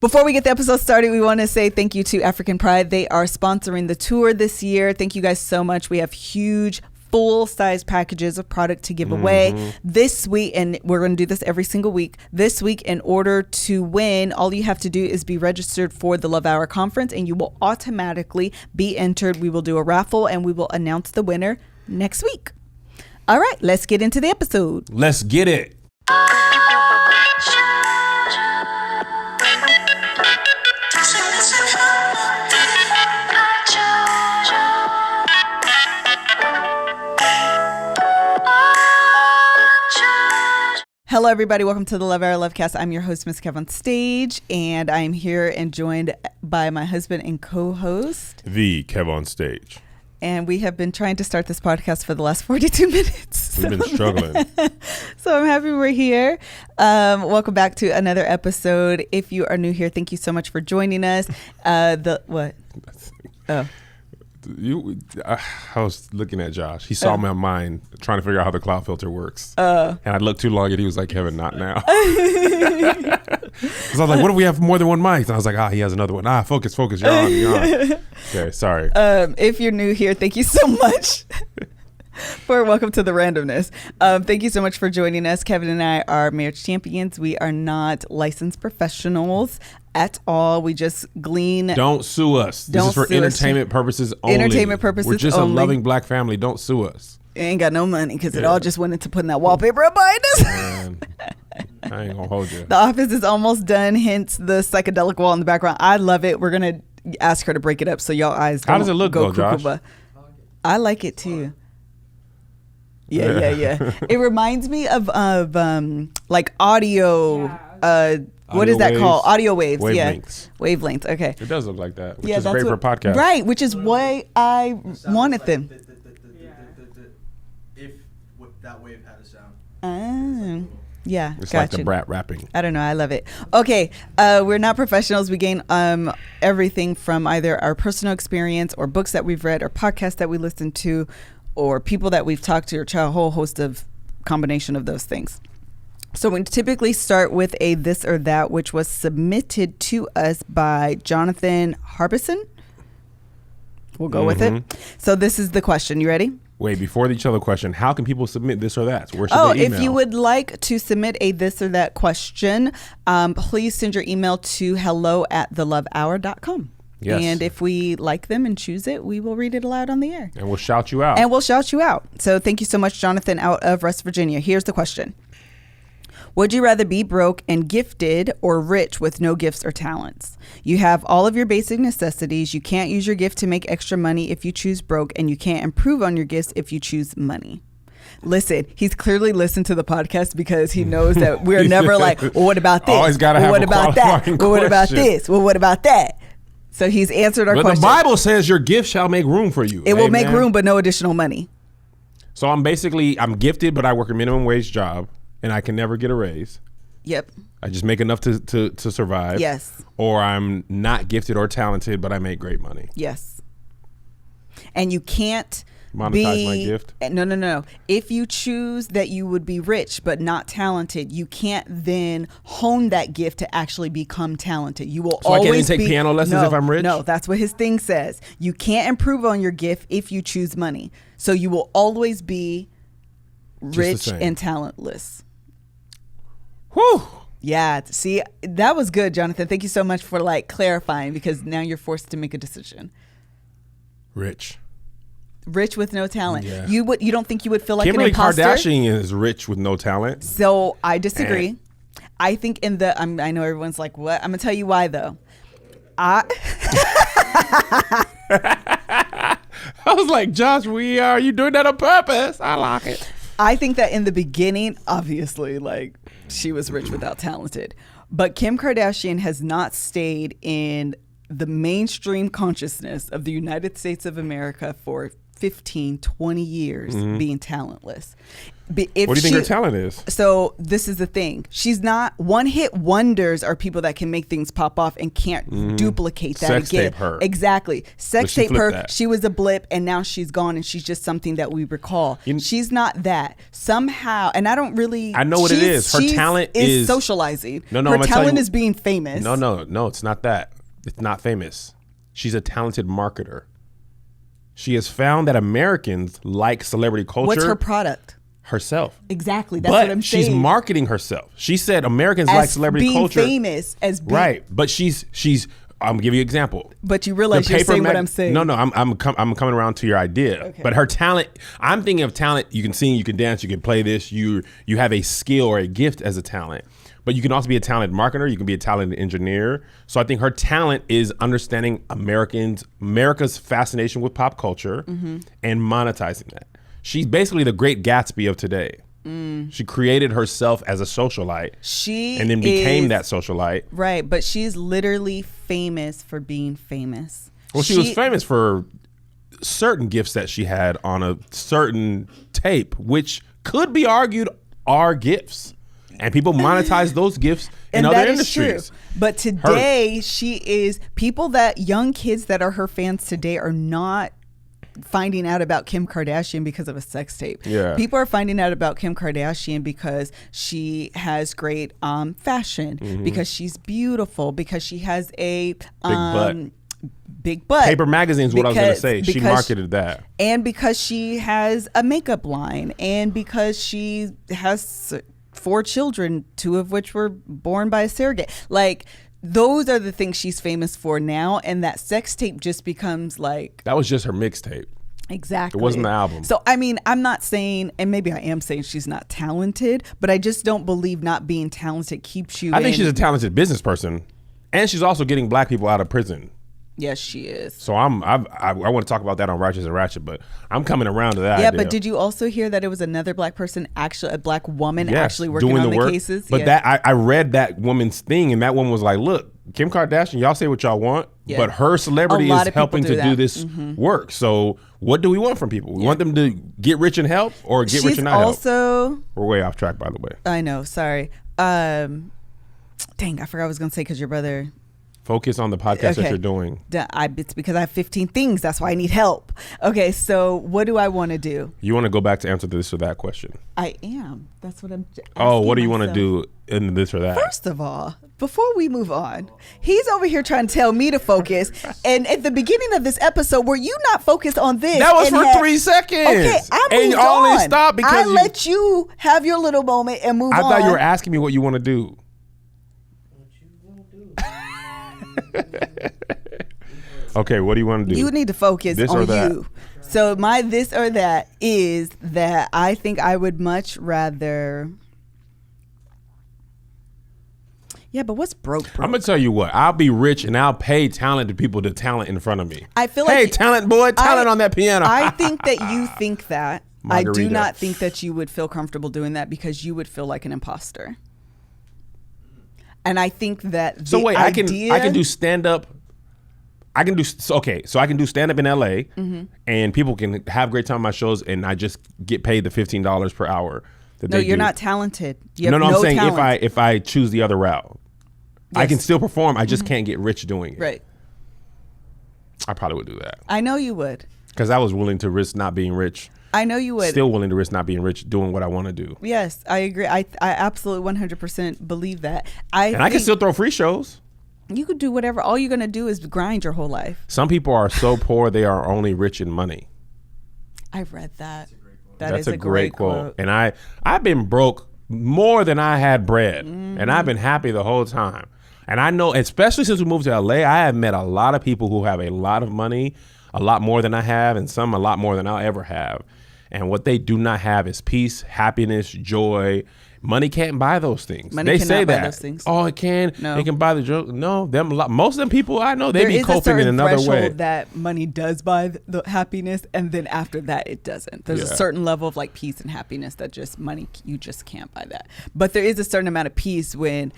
Before we get the episode started, we want to say thank you to African Pride. They are sponsoring the tour this year. Thank you guys so much. We have huge full-size packages of product to give away this week, and we're going to do this every single week. This week, in order to win, all you have to do is be registered for the Love Hour conference, and you will automatically be entered. We will do a raffle, and we will announce the winner next week. All right, let's get into the episode. Let's get it. Hello, everybody. Welcome to the Love Hour Lovecast. I'm your host, MrsKevOnStage, and I'm here and joined by my husband and co-host, The KevOnStage. And we have been trying to start this podcast for the last 42 minutes. We've been struggling. So I'm happy we're here. Welcome back to another episode. If you are new here, thank you so much for joining us. What? Oh. I was looking at Josh. He saw my mind trying to figure out how the cloud filter works. And I looked too long and he was like, Kevin, not now. So I was like, what if we have more than one mic? And I was like, he has another one. Focus. You're on. Okay, sorry. If you're new here, thank you so much. Welcome to the randomness. Thank you so much for joining us. Kevin and I are marriage champions. We are not licensed professionals at all. We just glean. Don't sue us. This is for entertainment purposes only. Entertainment purposes only. We're just a loving black family. Don't sue us. You ain't got no money because it all just went into putting that wallpaper up behind us. Man, I ain't gonna hold you. The office is almost done, hence the psychedelic wall in the background. I love it. We're gonna ask her to break it up so y'all eyes don't. How does it look though, Josh? I like it too. Yeah. It reminds me of like audio. What is that called? Audio waves. Wavelengths. Wavelengths. Okay. It does look like that, which is great for a podcast. Right, which is why I wanted them. If that wave had a sound. Yeah, it's like the brat rapping. I don't know. I love it. Okay, we're not professionals. We gain everything from either our personal experience or books that we've read or podcasts that we listen to or people that we've talked to or a whole host of combination of those things. So we typically start with a this or that, which was submitted to us by Jonathan Harbison. We'll go with it. So this is the question. You ready? Wait, before each other question, how can people submit this or that? Where should they email? If you would like to submit a this or that question, please send your email to hello@thelovehour.com. Yes. And if we like them and choose it, we will read it aloud on the air. And we'll shout you out. So thank you so much, Jonathan, out of West Virginia. Here's the question. Would you rather be broke and gifted or rich with no gifts or talents? You have all of your basic necessities. You can't use your gift to make extra money if you choose broke, and you can't improve on your gifts if you choose money. Listen, he's clearly listened to the podcast because he knows that we're never like, well, what about this? Always gotta have what a about that? qualifying Well, what about question. this? Well, what about that? So he's answered our But question. the Bible says your gift shall make room for you. It will make room, but no additional money. So I'm gifted, but I work a minimum wage job and I can never get a raise. Yep. I just make enough to survive. Yes. Or I'm not gifted or talented, but I make great money. Yes. And you can't monetize my gift? No. If you choose that you would be rich but not talented, you can't then hone that gift to actually become talented. You will So always I can't even take piano lessons if I'm rich? No, that's what his thing says. You can't improve on your gift if you choose money. So you will always be rich and talentless. Whew. Yeah. See, that was good, Jonathan. Thank you so much for clarifying, because now you're forced to make a decision. Rich with no talent. Yeah. You don't think you would feel like Kimberly an imposter? Kardashian is rich with no talent. So I disagree. I think I know everyone's like, what? I'm gonna tell you why though. I was like, Josh, are you doing that on purpose? I like it. I think that in the beginning, obviously, she was rich without talented. But Kim Kardashian has not stayed in the mainstream consciousness of the United States of America for 15, 20 years being talentless. What do you think her talent is? So this is the thing. She's not one-hit wonders are people that can make things pop off and can't duplicate that Sex again. tape her. Exactly. Sex she tape flipped her. that. She was a blip and now she's gone and she's just something that we recall. She's not that. Somehow, and I don't really... I know what it is. Her talent is socializing. No, her I'm gonna tell talent you- is being famous. No, it's not that. It's not famous. She's a talented marketer. She has found that Americans like celebrity culture. What's her product? Herself. Exactly. That's But what I'm saying. she's marketing herself. She said Americans like celebrity being culture. famous as being, Right. But she's I'm gonna give you an example. But you realize The you're paper saying what mag- I'm saying. No, I'm coming around to your idea. Okay. But her talent, I'm thinking of talent. You can sing, you can dance, you can play this. You have a skill or a gift as a talent. But you can also be a talented marketer. You can be a talented engineer. So I think her talent is understanding America's fascination with pop culture and monetizing that. She's basically the Great Gatsby of today. She created herself as a socialite. And then became that socialite. Right, but she's literally famous for being famous. Well, she was famous for certain gifts that she had on a certain tape, which could be argued are gifts. And people monetize those gifts in other industries. True. But today, she is young kids that are her fans today are not finding out about Kim Kardashian because of a sex tape. Yeah. People are finding out about Kim Kardashian because she has great fashion, because she's beautiful, because she has a big butt. Paper Magazine's what I was going to say. She marketed that. And because she has a makeup line, and because she has 4 children, 2 of which were born by a surrogate. Like, those are the things she's famous for now, and that sex tape just becomes like... That was just her mixtape. Exactly. It wasn't the album. So, I mean, I'm not saying, and maybe I am saying she's not talented, but I just don't believe not being talented keeps you I think she's a talented business person, and she's also getting black people out of prison. Yes, she is. So I want to talk about that on Righteous and Ratchet, but I'm coming around to that. Yeah, idea. but did you also hear that it was another black person, actually a black woman, actually working doing on the work. cases? But that I read that woman's thing, and that woman was like, "Look, Kim Kardashian, y'all say what y'all want, but her celebrity is helping to do this work. So what do we want from people? We want them to get rich and help, or get rich and not help." We're way off track, by the way. I know. Sorry. Dang, I forgot what I was going to say because your brother... Focus on the podcast that you're doing. It's because I have 15 things. That's why I need help. Okay, so what do I want to do? You want to go back to answer this or that question? I am. That's what I'm what do you want to do in this or that? First of all, before we move on, he's over here trying to tell me to focus. And at the beginning of this episode, were you not focused on this? That was for 3 seconds. Okay, I moved and you on. only stopped because I let you have your little moment and move on. I thought you were asking me what you want to do. Okay, what do you want to do? You need to focus this on or that. you. So my this or that is that I think I would much rather... Yeah, but what's broke? I'm gonna tell you what. I'll be rich and I'll pay talented people to talent in front of me. I feel hey, like talent boy, talent on that piano. I think that you think that. Margarita. I do not think that you would feel comfortable doing that because you would feel like an imposter. And I think that so wait, I can do stand up. I can do so I can do stand up in LA, and people can have great time on my shows, and I just get paid the $15 per hour. No, you're not talented. You have no, I'm saying talent. if I choose the other route, I can still perform. I just can't get rich doing it. Right. I probably would do that. I know you would. Because I was willing to risk not being rich. I know you would. Still willing to risk not being rich, doing what I want to do. Yes, I agree. I absolutely 100% believe that. I can still throw free shows. You could do whatever. All you're going to do is grind your whole life. Some people are so poor they are only rich in money. I've read that. That's a great quote. And I've been broke more than I had bread. And I've been happy the whole time. And I know, especially since we moved to LA, I have met a lot of people who have a lot of money, a lot more than I have, and some a lot more than I'll ever have. And what they do not have is peace, happiness, joy. Money can't buy those things. Money they say buy that. those things. Oh, it can. No. It can buy the joke. No, most of them people I know, they be coping in There is a another certain way. threshold that money does buy the happiness, and then after that, it doesn't. There's a certain level of like peace and happiness that just money, you just can't buy that. But there is a certain amount of peace when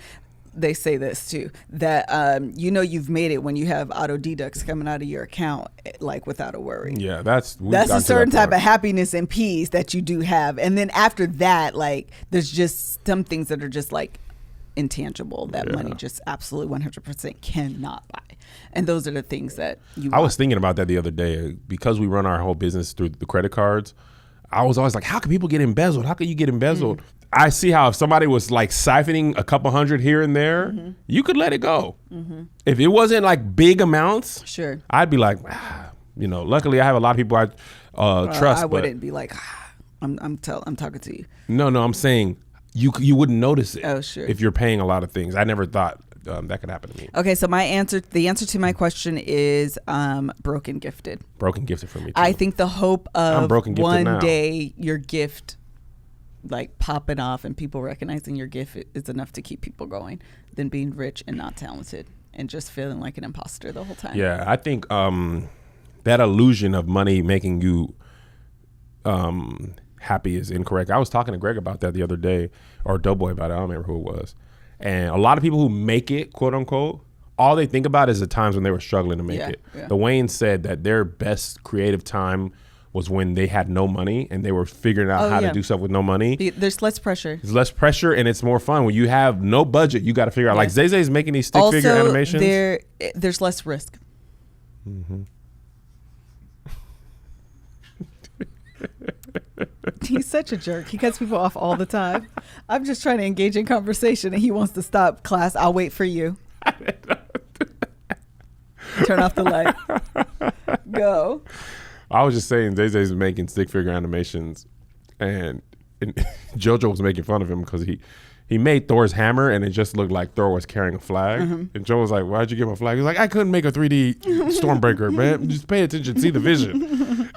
they say this too, that you've made it when you have auto deducts coming out of your account like without a worry. Yeah, that's a certain type of happiness and peace that you do have. And then after that, like there's just some things that are just like intangible that money just absolutely 100% cannot buy. And those are the things that I was thinking about that the other day because we run our whole business through the credit cards. I was always like, how can people get embezzled? How can you get embezzled? I see how if somebody was like siphoning a couple hundred here and there, you could let it go. If it wasn't like big amounts, sure, I'd be like, luckily I have a lot of people I trust. I wouldn't be like, I'm talking to you. No, I'm saying you wouldn't notice it. Oh, sure. If you're paying a lot of things. I never thought that could happen to me. Okay, so the answer to my question is broken gifted. Broken gifted for me too. I think the hope of one now. day your gift like popping off and people recognizing your gift is enough to keep people going than being rich and not talented and just feeling like an imposter the whole time. Yeah, I think that illusion of money making you happy is incorrect. I was talking to Greg about that the other day, or Doughboy about it. I don't remember who it was. And a lot of people who make it, quote unquote, all they think about is the times when they were struggling to make it. Yeah. The Wayans said that their best creative time was when they had no money and they were figuring out how to do stuff with no money. There's less pressure. There's less pressure and it's more fun. When you have no budget, you got to figure out. Like Zay Zay's making these stick figure animations. There's less risk. He's such a jerk. He cuts people off all the time. I'm just trying to engage in conversation and he wants to stop class. I'll wait for you. Turn off the light. Go. I was just saying Zay Zay's making stick figure animations and JoJo was making fun of him because he made Thor's hammer and it just looked like Thor was carrying a flag. And Joe was like, why'd you give him a flag? He's like, I couldn't make a 3D Stormbreaker, man. Just pay attention, see the vision.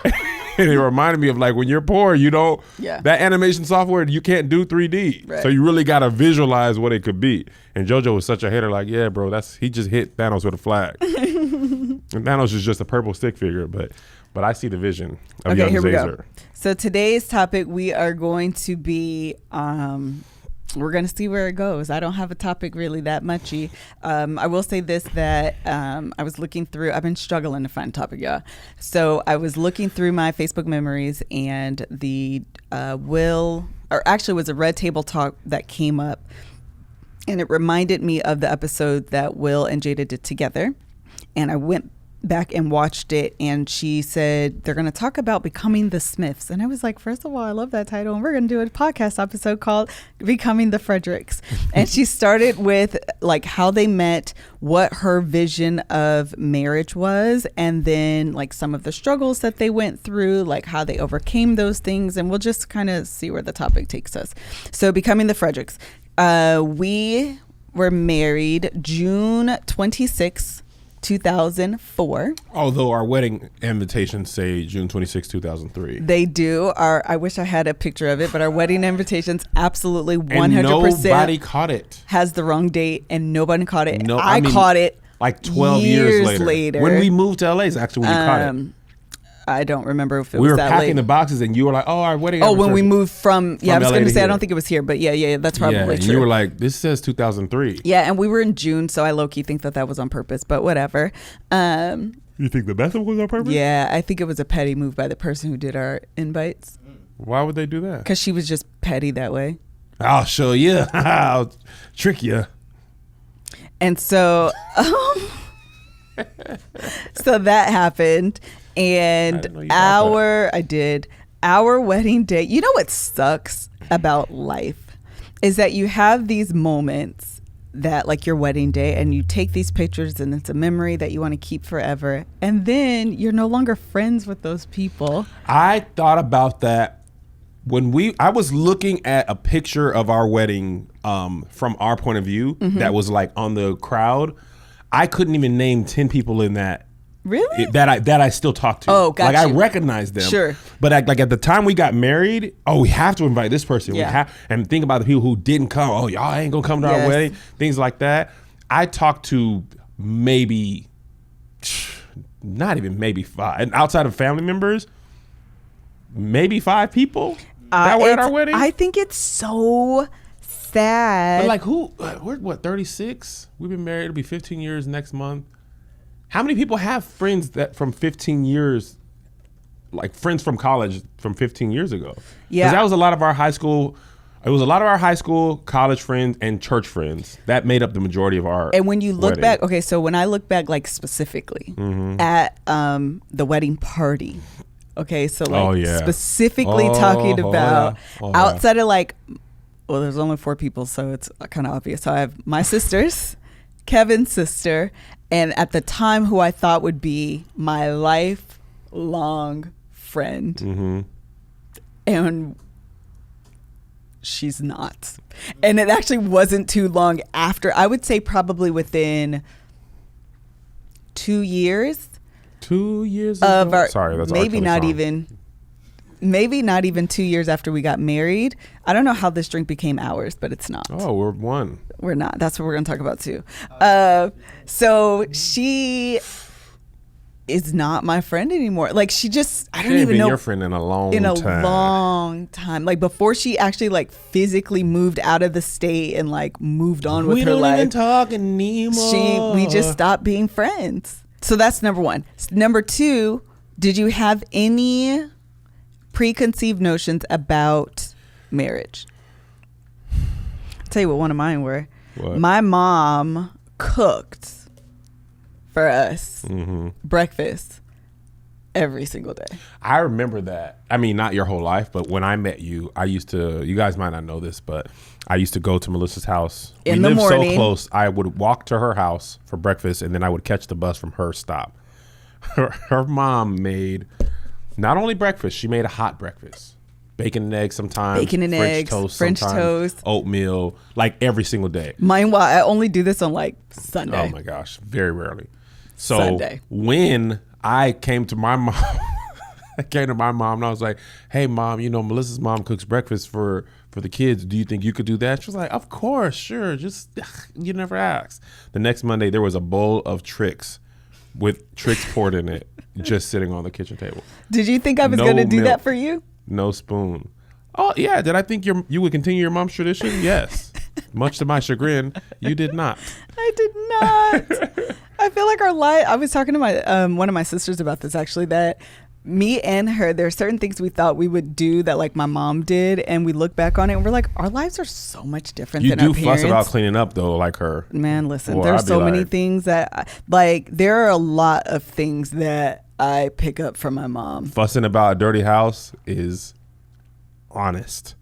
And it reminded me of like when you're poor, you don't, that animation software, you can't do 3D. Right. So you really got to visualize what it could be. And JoJo was such a hater, like, yeah, bro, he just hit Thanos with a flag. And Thanos is just a purple stick figure, but I see the vision of young here we Zazer. go. So today's topic, we are going to be, we're going to see where it goes. I don't have a topic really that muchy. I will say this, that I was looking through, I've been struggling to find a topic, y'all. So I was looking through my Facebook memories and the was a Red Table Talk that came up. And it reminded me of the episode that Will and Jada did together. And I went back and watched it, and she said they're going to talk about becoming the Smiths. And I was like, first of all, I love that title, and we're going to do a podcast episode called Becoming the Fredericks. And she started with like how they met, what her vision of marriage was, and then like some of the struggles that they went through, like how they overcame those things. And we'll just kind of see where the topic takes us. So Becoming the Fredericks. We were married June 26th, 2004. Although our wedding invitations say June 26, 2003. They do. I wish I had a picture of it, but our wedding invitations absolutely 100% and nobody caught it. Has the wrong date and nobody caught it. No, I caught it like 12 years later. When we moved to LA is actually when you caught it. I don't remember if it we was that late. We were packing the boxes and you were like, oh, our wedding. Oh, when we moved from I was going to say, I don't think it was here, but yeah, that's probably true. And you were like, this says 2003. Yeah, and we were in June, so I low-key think that was on purpose, but whatever. You think the method was on purpose? Yeah, I think it was a petty move by the person who did our invites. Why would they do that? Because she was just petty that way. I'll show you. I'll trick you. And so, so that happened. And our wedding day, you know what sucks about life is that you have these moments that like your wedding day and you take these pictures and it's a memory that you want to keep forever. And then you're no longer friends with those people. I thought about that when I was looking at a picture of our wedding from our point of view that was like on the crowd. I couldn't even name 10 people in that. Really? That I still talk to. Oh, gotcha. Like I recognize them. Sure. But like at the time we got married, we have to invite this person. Yeah. And think about the people who didn't come. Oh, y'all ain't gonna come to our wedding. Things like that. I talked to maybe, not even maybe 5. And outside of family members, maybe 5 people that were at our wedding. I think it's so sad. But like we're what, 36? We've been married, it'll be 15 years next month. How many people have friends that from 15 years, like friends from college from 15 years ago? Yeah. Because that was a lot of our high school. It was a lot of our high school, college friends, and church friends. That made up the majority of our And when you look wedding. back, okay, so when I look back, like specifically at the wedding party, okay, so like specifically talking about outside of like, well, there's only 4 people, so it's kind of obvious. So I have my sisters, Kevin's sister, and at the time who I thought would be my lifelong friend. And she's not. And it actually wasn't too long after. I would say probably within 2 years. 2 years of ago? our, Sorry, that's maybe not even 2 years after we got married. I don't know how this drink became ours, but it's not. Oh, we're one. We're not. That's what we're going to talk about too. So she is not my friend anymore. Like she just, I don't She ain't even been know. your friend in a long time. Like before she actually like physically moved out of the state and like moved on with her life. We don't even talk anymore. We just stopped being friends. So that's number 1. Number 2, did you have any preconceived notions about marriage? I'll tell you what one of mine were. What? My mom cooked for us breakfast every single day. I remember that. I mean, not your whole life, but when I met you, I used to, you guys might not know this, but I used to go to Melissa's house. In the morning. We lived so close. I would walk to her house for breakfast, and then I would catch the bus from her stop. Her mom made not only breakfast, she made a hot breakfast. Bacon and eggs sometimes. Bacon and eggs, French toast. Oatmeal, like every single day. Meanwhile, I only do this on like Sunday. Oh my gosh, very rarely. So Sunday. when I came to my mom, and I was like, "Hey, mom, you know Melissa's mom cooks breakfast for the kids. Do you think you could do that?" She was like, "Of course, sure. Just you never asked." The next Monday, there was a bowl of Trix with Trix poured in it, just sitting on the kitchen table. Did you think I was going to do that for you? No spoon. Oh yeah. Did I think you would continue your mom's tradition? Yes. Much to my chagrin, you did not. I did not. I feel like our life. I was talking to my one of my sisters about this actually. That me and her, there are certain things we thought we would do that like my mom did, and we look back on it and we're like, our lives are so much different than our parents. You do fuss about cleaning up though, like her. Man, listen, Well, there's I'd so be many like- things that like there are a lot of things that I pick up from my mom. Fussing about a dirty house is honest.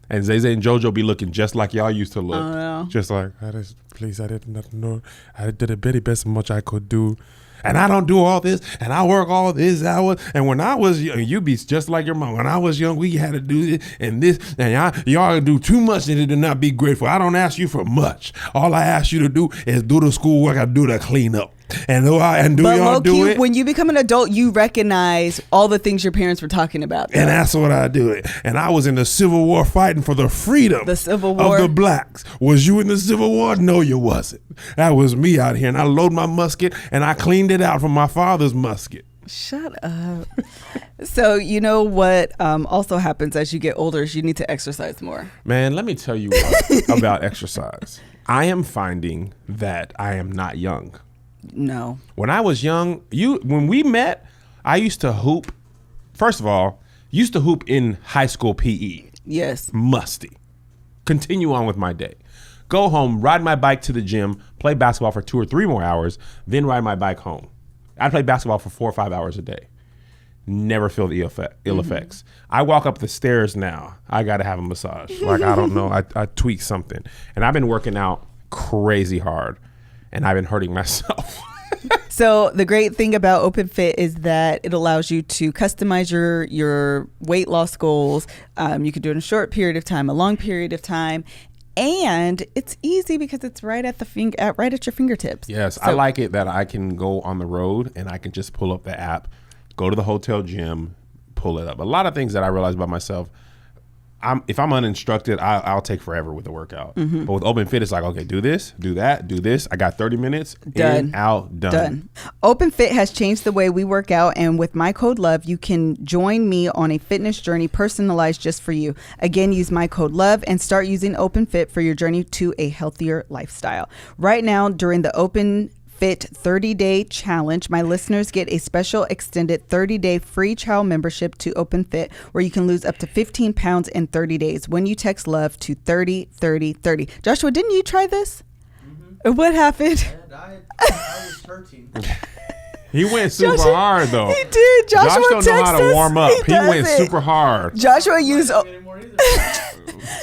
And Zay and JoJo be looking just like y'all used to look. Oh, no. Just like, I did not know. I did the very best much I could do. And I don't do all this. And I work all this hours. And when I was young, you be just like your mom. When I was young, we had to do this and this. And y'all do too much and it did not be grateful. I don't ask you for much. All I ask you to do is do the schoolwork I do to clean up. And do y'all do it? When you become an adult, you recognize all the things your parents were talking about. And that's what I do. And I was in the Civil War fighting for the freedom The Civil War. of the blacks. Was you in the Civil War? No, you wasn't. That was me out here. And I load my musket and I cleaned it out from my father's musket. Shut up. So you know what also happens as you get older is you need to exercise more. Man, let me tell you what about exercise. I am finding that I am not young. No. When I was young, when we met, I used to hoop. First of all, used to hoop in high school PE. Yes. Musty. Continue on with my day. Go home, ride my bike to the gym, play basketball for 2 or 3 more hours, then ride my bike home. I play basketball for 4 or 5 hours a day. Never feel the ill effects. I walk up the stairs now. I got to have a massage. Like, I don't know. I tweak something. And I've been working out crazy hard. And I've been hurting myself. So the great thing about Open Fit is that it allows you to customize your weight loss goals. You can do it in a short period of time, a long period of time, and it's easy because it's right at your fingertips. Yes, So, I like it that I can go on the road and I can just pull up the app, go to the hotel gym, pull it up. A lot of things that I realized about myself, if I'm uninstructed, I'll take forever with the workout. But with Open Fit, it's like, okay, do this, do that, do this. I got 30 minutes. Done. In, out, done. Open Fit has changed the way we work out, and with my code LOVE, you can join me on a fitness journey personalized just for you. Again, use my code LOVE and start using Open Fit for your journey to a healthier lifestyle. Right now, during the Open Fit 30-day challenge, my listeners get a special extended 30-day free trial membership to Open Fit, where you can lose up to 15 pounds in 30 days when you text LOVE to 303030. Joshua, didn't you try this? What happened? I was 13. He went super hard though. He did. Joshua Josh don't know how to warm up. He went doesn't. super hard. Joshua used.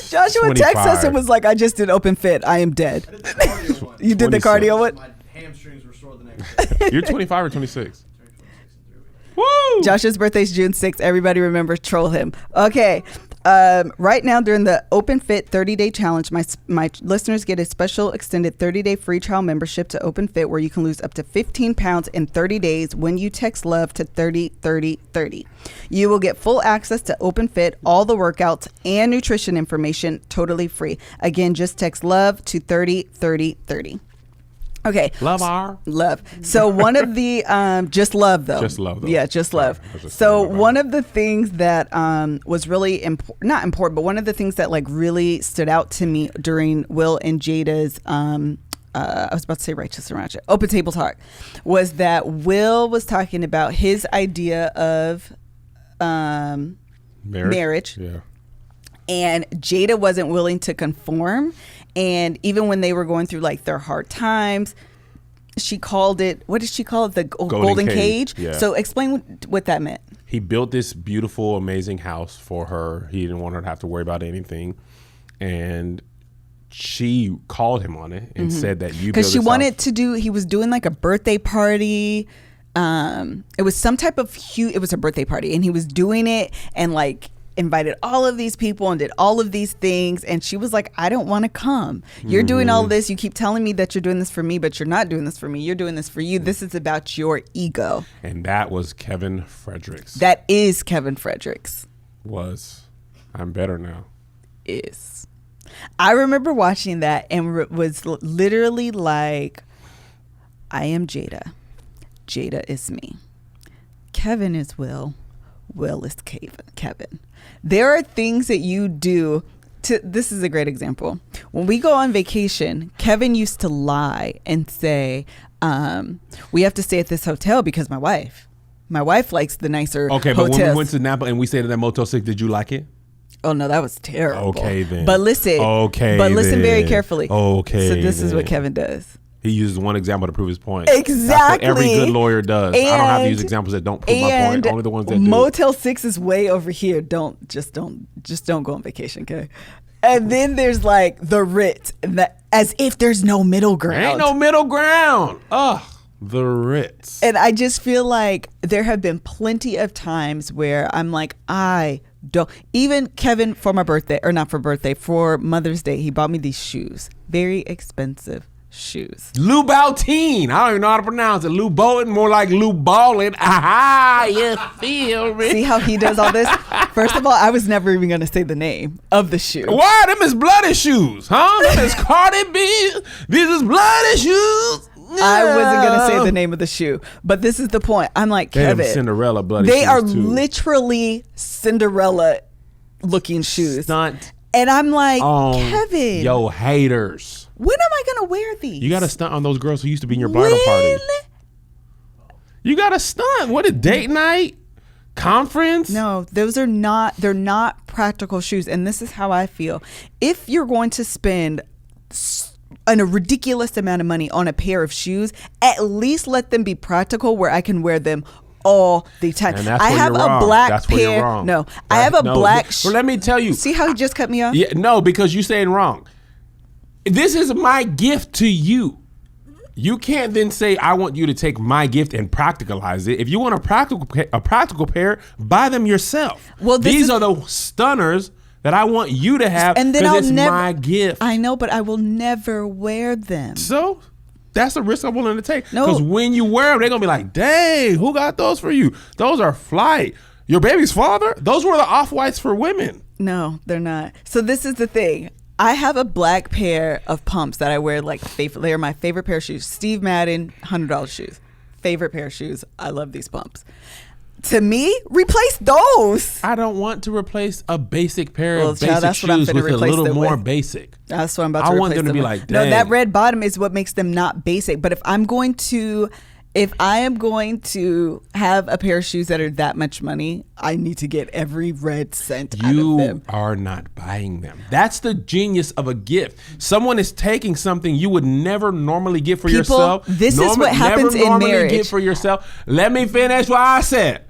Joshua texted us and was like, "I just did Open Fit. I am dead." I did the cardio one. You did the cardio one. My hamstrings were sore the next day. You're 25 or 26? Turned 26 in 3 weeks. Woo! Joshua's birthday is June 6th. Everybody remember, troll him. Okay. Right now, during the Open Fit 30-day challenge, my listeners get a special extended 30-day free trial membership to Open Fit, where you can lose up to 15 pounds in 30 days when you text LOVE to 303030. You will get full access to Open Fit, all the workouts, and nutrition information totally free. Again, just text LOVE to 303030. Okay. Love. So one of the, just love though. Just love though. Yeah, just love. Just So one of the things that was really not important, but one of the things that like really stood out to me during Will and Jada's, I was about to say righteous and ratchet, open table talk, was that Will was talking about his idea of marriage. Yeah. And Jada wasn't willing to conform. And even when they were going through like their hard times, she called it, what did she call it? The golden cage. Yeah. So explain what that meant. He built this beautiful, amazing house for her. He didn't want her to have to worry about anything. And she called him on it and said that you because she wanted to do, he was doing like a birthday party. It was some type of it was a birthday party, and he was doing it and like invited all of these people and did all of these things, and she was like, I don't want to come. You're doing all this, you keep telling me that you're doing this for me, but you're not doing this for me, you're doing this for you. This is about your ego. And that was Kevin Fredericks. That is Kevin Fredericks. I'm better now. Is I remember watching that and was literally like, I am Jada is me, Kevin is Will is Kevin. There are things that you do this is a great example. When we go on vacation, Kevin used to lie and say, we have to stay at this hotel because my wife likes the nicer hotels. But when we went to Napa and we stayed at that Motel 6, did you like it? Oh no, that was terrible. Okay then. But listen very carefully. Okay. So this is what Kevin does. He uses one example to prove his point. Exactly. That's what every good lawyer does. I don't have to use examples that don't prove my point. Only the ones that do. Motel 6 is way over here. Don't go on vacation, okay? And then there's like the Ritz, as if there's no middle ground. There ain't no middle ground. Ugh, the Ritz. And I just feel like there have been plenty of times where I'm like, I don't. Even Kevin, for Mother's Day, he bought me these shoes, very expensive shoes. Louboutin. I don't even know how to pronounce it. Louboutin, more like Lou Ballin. Aha, you feel me? See how he does all this? First of all, I was never even going to say the name of the shoe. Why? Them is bloody shoes, huh? Them is Cardi B. These is bloody shoes. No. I wasn't going to say the name of the shoe, but this is the point. I'm like, Kevin. Cinderella bloody shoes. They are too. Literally Cinderella looking shoes. Stunt. And I'm like, Kevin. Yo, haters. When am I going to wear these? You got to stunt on those girls who used to be in your bridal party. You got to stunt. What, a date night? Conference? No, they're not practical shoes. And this is how I feel. If you're going to spend a ridiculous amount of money on a pair of shoes, at least let them be practical where I can wear them all the time. And that's I have a black pair. No, I have a black. Well, let me tell you. See how he just cut me off? Yeah, no, because you're saying wrong. This is my gift to you. You can't then say, I want you to take my gift and practicalize it. If you want a practical pair, buy them yourself. Well, these are the stunners that I want you to have, because it's my gift. I know, but I will never wear them. So that's a risk I'm willing to take. Because when you wear them, they're going to be like, dang, who got those for you? Those are flight. Your baby's father? Those were the off-whites for women. No, they're not. So this is the thing. I have a black pair of pumps that I wear like favorite. They are my favorite pair of shoes. Steve Madden, $100 shoes. Favorite pair of shoes. I love these pumps. To me, replace those. I don't want to replace a basic pair of child, basic shoes with a little more basic. That's what I'm about to I replace want them to be with. like, dang. No, that red bottom is what makes them not basic. But if I am going to have a pair of shoes that are that much money, I need to get every red cent out of them. You are not buying them. That's the genius of a gift. Someone is taking something you would never normally get for yourself. This is what happens in marriage. Get for yourself. Let me finish what I said.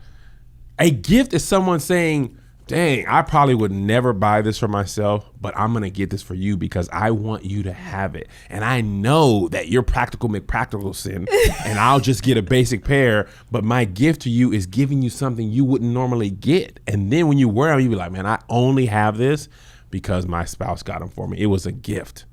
A gift is someone saying, dang, I probably would never buy this for myself, but I'm going to get this for you because I want you to have it. And I know that you're practical McPracticalson and I'll just get a basic pair, but my gift to you is giving you something you wouldn't normally get. And then when you wear them, you be like, man, I only have this because my spouse got them for me. It was a gift.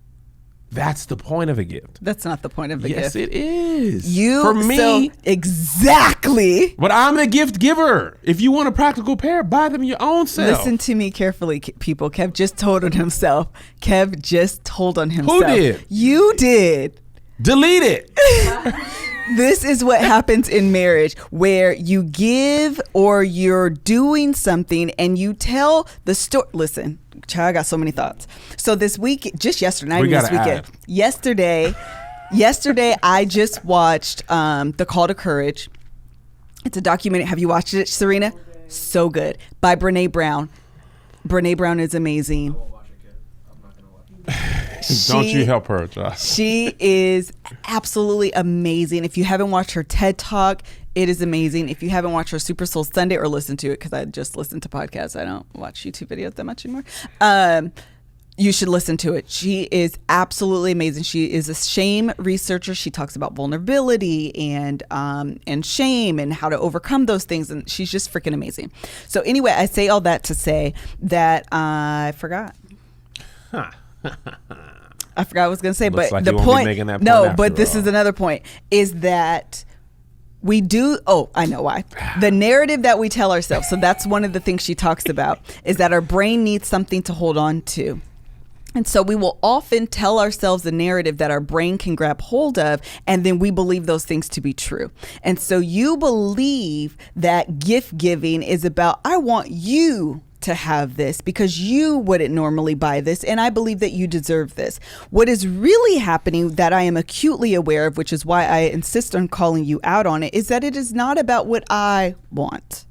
That's the point of a gift. That's not the point of a gift. Yes, it is. For me, exactly. But I'm the gift giver. If you want a practical pair, buy them your own self. Listen to me carefully, people. Kev just told on himself. Who did? You did. Delete it. This is what happens in marriage, where you give or you're doing something and you tell the story. Listen, child, I got so many thoughts. So this week, just yesterday, not even this weekend. Yesterday, I just watched The Call to Courage. It's a documentary. Have you watched it, Serena? So good. By Brene Brown. Brene Brown is amazing. Don't you help her, Josh. She is absolutely amazing. If you haven't watched her TED Talk, it is amazing. If you haven't watched her Super Soul Sunday or listened to it, because I just listen to podcasts. I don't watch YouTube videos that much anymore. You should listen to it. She is absolutely amazing. She is a shame researcher. She talks about vulnerability and shame and how to overcome those things. And she's just freaking amazing. So anyway, I say all that to say that I forgot. I forgot what I was going to say, Looks but like the you won't be making that point but this after all. is another point, is that we do, I know why. The narrative that we tell ourselves, so that's one of the things she talks about, is that our brain needs something to hold on to. And so we will often tell ourselves a narrative that our brain can grab hold of, and then we believe those things to be true. And so you believe that gift giving is about, I want you to have this because you wouldn't normally buy this, and I believe that you deserve this. What is really happening that I am acutely aware of, which is why I insist on calling you out on it, is that it is not about what I want.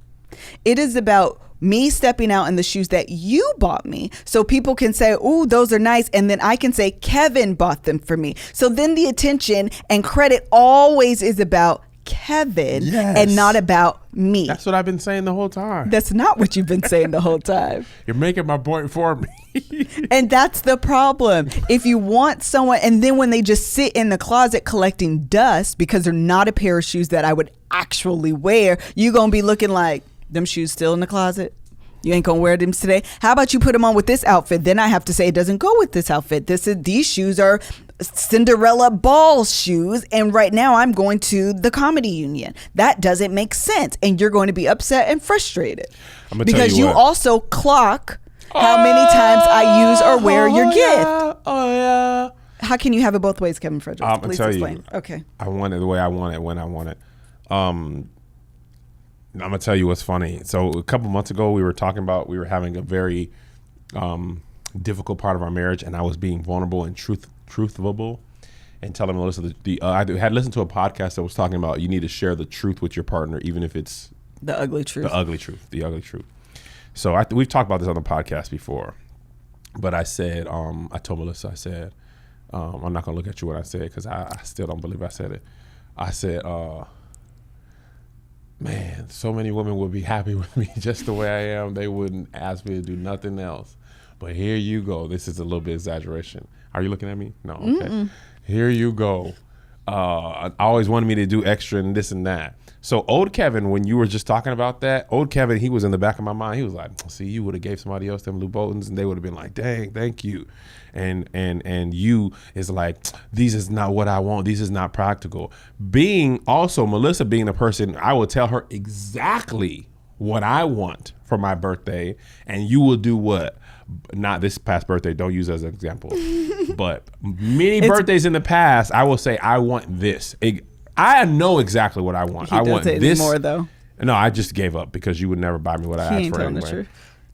It is about me stepping out in the shoes that you bought me, so people can say, "Ooh, those are nice," and then I can say, "Kevin bought them for me." So then the attention and credit always is about Kevin, yes, and not about me. That's what I've been saying the whole time. That's not what you've been saying the whole time. You're making my point for me. And that's the problem. If you want someone, and then when they just sit in the closet collecting dust because they're not a pair of shoes that I would actually wear, you're going to be looking like, them shoes still in the closet? You ain't gonna wear them today? How about you put them on with this outfit? Then I have to say it doesn't go with this outfit. These shoes are Cinderella ball shoes, and right now I'm going to the comedy union. That doesn't make sense, and you're going to be upset and frustrated because you also clock how many times I use or wear your gift. Oh yeah. How can you have it both ways, Kevin Fredericks? I'm gonna tell explain. you. Okay. I want it the way I want it when I want it. I'm gonna tell you what's funny. So a couple months ago, we were having a very difficult part of our marriage, and I was being vulnerable and truthful, and telling Melissa I had listened to a podcast that was talking about you need to share the truth with your partner, even if it's the ugly truth. The ugly truth. So we've talked about this on the podcast before, but I said, I told Melissa, I said, I'm not gonna look at you when I said it because I still don't believe I said it. I said, man, so many women would be happy with me just the way I am. They wouldn't ask me to do nothing else. But here you go. This is a little bit exaggeration. Are you looking at me? No. Okay. Mm-mm. Here you go. I always wanted me to do extra and this and that. So old Kevin, when you were just talking about that, old Kevin, he was in the back of my mind. He was like, see, you would have gave somebody else them Louboutins and they would have been like, dang, thank you. And you is like, these is not what I want. These is not practical. Melissa being the person, I will tell her exactly what I want for my birthday, and you will do what? Not this past birthday, don't use as an example, but many birthdays in the past, I will say, I want this. I know exactly what I want. I want this. More though. No, I just gave up because you would never buy me what I asked for anyway. The truth.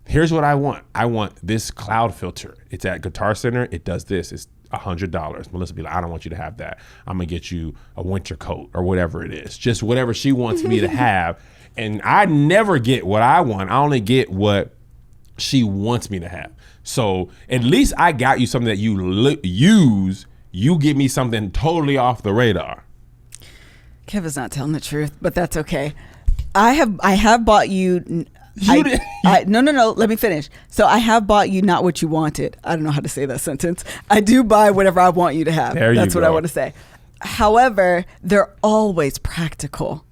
Here's what I want. I want this cloud filter. It's at Guitar Center. It does this. It's $100. Melissa be like, I don't want you to have that. I'm gonna get you a winter coat or whatever it is. Just whatever she wants me to have. And I never get what I want. I only get what she wants me to have. So at least I got you something that you use. You give me something totally off the radar. Kevin's not telling the truth, but that's okay. I have bought you. No. Let me finish. So I have bought you not what you wanted. I don't know how to say that sentence. I do buy whatever I want you to have. That's what I want to say. However, they're always practical.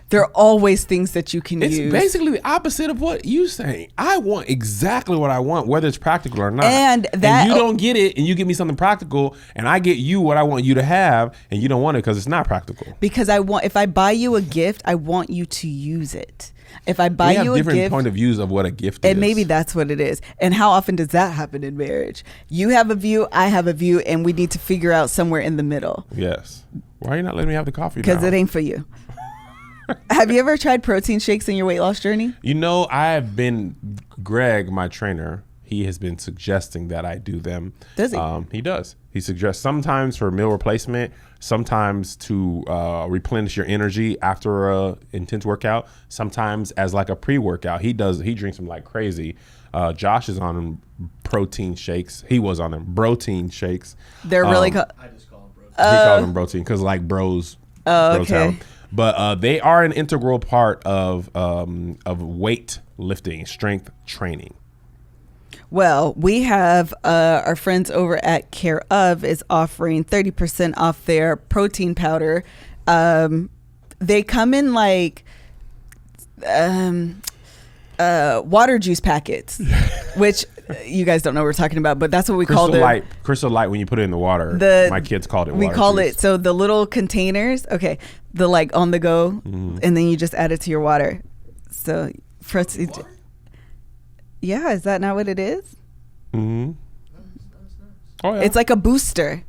There are always things that you can use. It's basically the opposite of what you're saying. I want exactly what I want, whether it's practical or not. And you don't get it, and you give me something practical, and I get you what I want you to have, and you don't want it because it's not practical. Because if I buy you a gift, I want you to use it. If I buy you a gift, we have different point of views of what a gift is. And maybe that's what it is. And how often does that happen in marriage? You have a view, I have a view, and we need to figure out somewhere in the middle. Yes. Why are you not letting me have the coffee now? Because it ain't for you. Have you ever tried protein shakes in your weight loss journey? You know, Greg, my trainer, he has been suggesting that I do them. Does he? He does. He suggests sometimes for meal replacement, sometimes to replenish your energy after a intense workout, sometimes as like a pre-workout. He drinks them like crazy. Josh is on protein shakes. He was on them protein shakes. They're really I just call them protein. He calls them protein because like bros. Okay. But they are an integral part of weight lifting, strength training. Well, we have our friends over at Care Of is offering 30% off their protein powder. They come in like water juice packets, which you guys don't know what we're talking about, but that's what we call it. Crystal Light, when you put it in the water, my kids called it water We call juice. it, so the little containers, okay, the like on the go, and then you just add it to your water. So, yeah, is that not what it is? Mm-hmm. Oh, yeah. It's like a booster.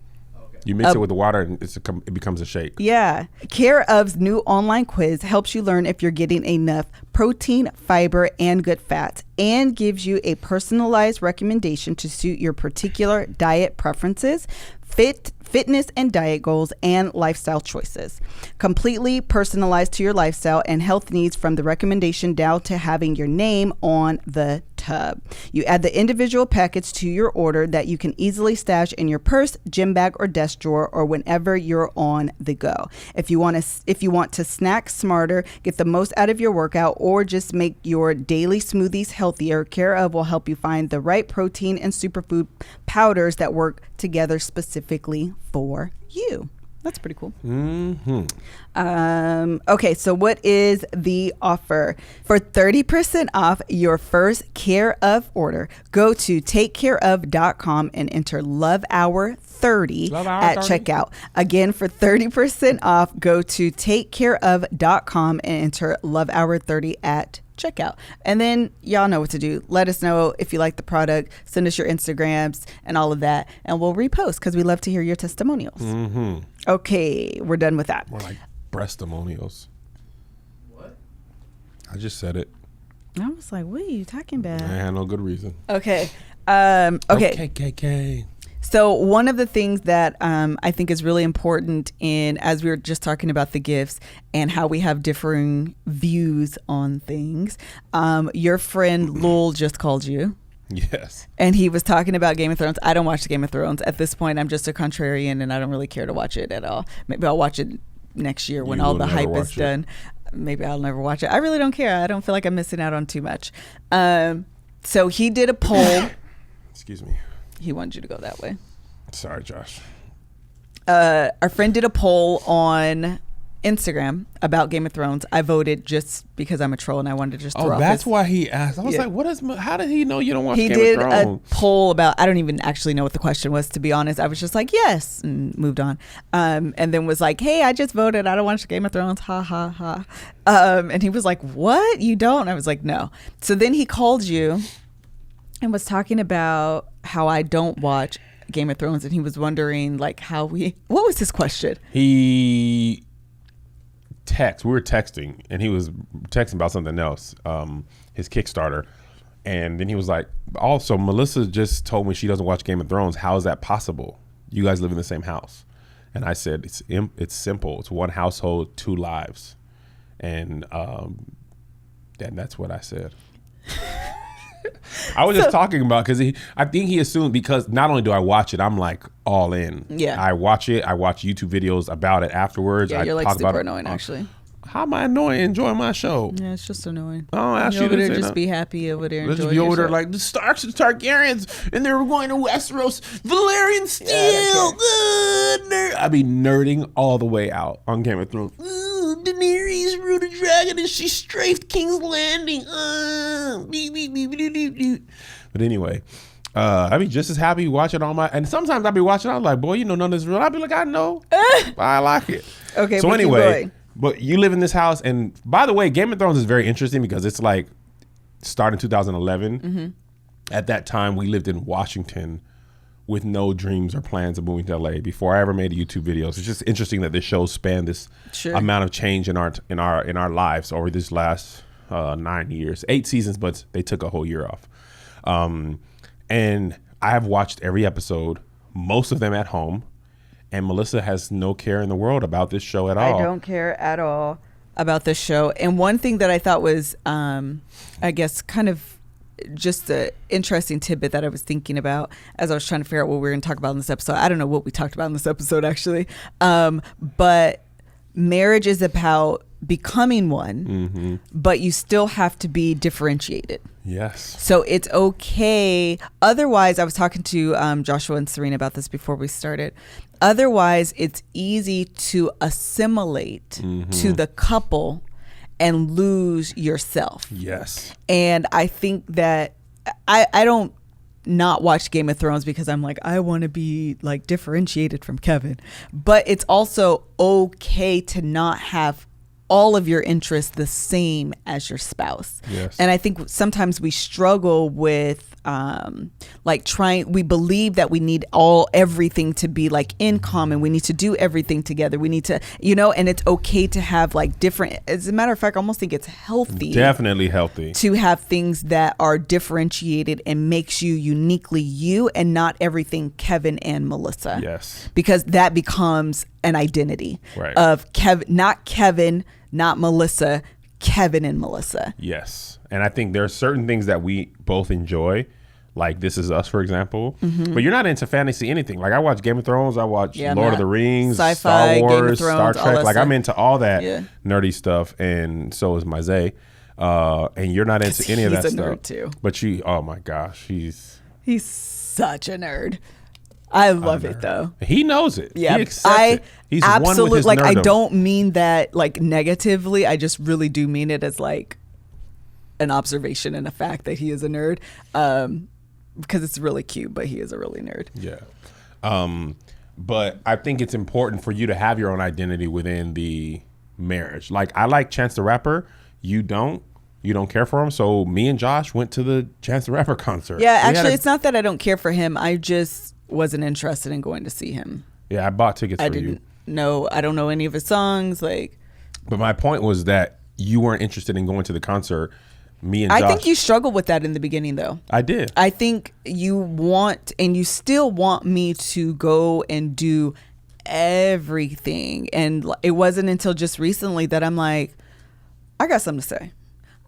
You mix it with the water and it becomes a shake. Yeah. Care Of's new online quiz helps you learn if you're getting enough protein, fiber, and good fats, and gives you a personalized recommendation to suit your particular diet preferences, fitness and diet goals, and lifestyle choices. Completely personalized to your lifestyle and health needs, from the recommendation down to having your name on the tub. You add the individual packets to your order that you can easily stash in your purse, gym bag, or desk drawer, or whenever you're on the go. If you want to snack smarter, get the most out of your workout, or just make your daily smoothies healthier, Care Of will help you find the right protein and superfood powders that work together specifically for you. That's pretty cool. Mm-hmm. Okay, so what is the offer? For 30% off your first Care Of order, go to takecareof.com and enter Love Hour 30 at checkout. Again, for 30% off, go to takecareof.com and enter Love Hour 30 at checkout. And then y'all know what to do. Let us know if you like the product. Send us your Instagrams and all of that, and we'll repost because we love to hear your testimonials. Mm-hmm. Okay, we're done with that. More like breastimonials. What? I just said it. I was like, what are you talking about? I had no good reason. Okay. Okay. KKK. So one of the things that I think is really important as we were just talking about the gifts and how we have differing views on things, your friend Lul just called you. Yes. And he was talking about Game of Thrones. I don't watch Game of Thrones. At this point, I'm just a contrarian and I don't really care to watch it at all. Maybe I'll watch it next year when all the hype is done. Maybe I'll never watch it. I really don't care. I don't feel like I'm missing out on too much. So he did a poll. Excuse me. He wanted you to go that way. Sorry, Josh. Our friend did a poll on Instagram about Game of Thrones. I voted just because I'm a troll and I wanted to just throw Oh, off that's his- why he asked. I was like, how did he know you don't watch He Game did of a Thrones? poll about, I don't even actually know what the question was, to be honest. I was just like, yes, and moved on. And then was like, hey, I just voted. I don't watch Game of Thrones. Ha, ha, ha. And he was like, what? You don't? And I was like, no. So then he called you and was talking about how I don't watch Game of Thrones. And he was wondering like what was his question? We were texting and he was texting about something else, his Kickstarter. And then he was like, also, Melissa just told me she doesn't watch Game of Thrones. How is that possible? You guys live in the same house. And I said, it's simple. It's one household, 2 lives. And that's what I said. I was just talking about, because I think he assumed, because not only do I watch it, I'm like all in. Yeah. I watch it. I watch YouTube videos about it afterwards. Yeah, I you're like talk about super it. annoying, actually. How am I annoying? Enjoying my show. Yeah, it's just annoying. Oh, You actually, over there, didn't say just that. be happy over there. Let's enjoy be over there yourself. like the Starks and Targaryens, and they were going to Westeros. Valerian Steel. I be nerding all the way out on Game of Thrones. Daenerys rode a dragon and she strafed King's Landing. But anyway, I be just as happy watching all my. And sometimes I be watching. I'm like, boy, you know none of this real. I be like, I know, but I like it. Okay. So but keep anyway. going. But you live in this house, and by the way, Game of Thrones is very interesting because it's like started in 2011. Mm-hmm. At that time, we lived in Washington with no dreams or plans of moving to LA before I ever made YouTube videos. It's just interesting that this show spanned this amount of change in our lives over this last 9 years, 8 seasons, but they took a whole year off. And I have watched every episode, most of them at home. And Melissa has no care in the world about this show at all. I don't care at all about this show. And one thing that I thought was, I guess, kind of just an interesting tidbit that I was thinking about as I was trying to figure out what we were going to talk about in this episode. I don't know what we talked about in this episode, actually. But marriage is about becoming one, but you still have to be differentiated. Yes. So it's okay. Otherwise, I was talking to Joshua and Serena about this before we started. Otherwise, it's easy to assimilate to the couple and lose yourself. Yes. And I think that I don't not watch Game of Thrones because I'm like, I want to be like differentiated from Kevin. But it's also okay to not have all of your interests the same as your spouse. Yes. And I think sometimes we struggle with we believe that we need everything to be like in common. We need to do everything together. We need to, and it's okay to have like different, as a matter of fact, I almost think it's healthy. Definitely healthy. To have things that are differentiated and makes you uniquely you and not everything Kevin and Melissa. Yes. Because that becomes an identity Right. not Kevin, not Melissa, Kevin and Melissa. Yes. And I think there are certain things that we both enjoy, like This Is Us, for example. But you're not into fantasy anything. Like I watch Game of Thrones, I watch Lord of the Rings, Sci-fi, Star Game of Wars, Thrones, Star all Trek. that Like stuff. I'm into all that Yeah. nerdy stuff, and so is Maze. And you're not into any of that He's a stuff. nerd too. But oh my gosh, he's such a nerd. I love it though. he knows it. Yeah, He accepts it. He's one with his like I nerdom. don't mean that like negatively. I just really do mean it as like an observation and a fact that he is a nerd. Because it's really cute, but he is a really nerd. Yeah. But I think it's important for you to have your own identity within the marriage. Like I like Chance the Rapper. You don't care for him. So me and Josh went to the Chance the Rapper concert. Yeah, actually, it's not that I don't care for him. I just wasn't interested in going to see him. Yeah, I bought tickets I for you. didn't know. I don't know any of his songs. Like, But my point was that you weren't interested in going to the concert. Me and Josh. I think you struggled with that in the beginning, though. I did. I think you want, and you still want me to go and do everything. And it wasn't until just recently that I'm like, I got something to say.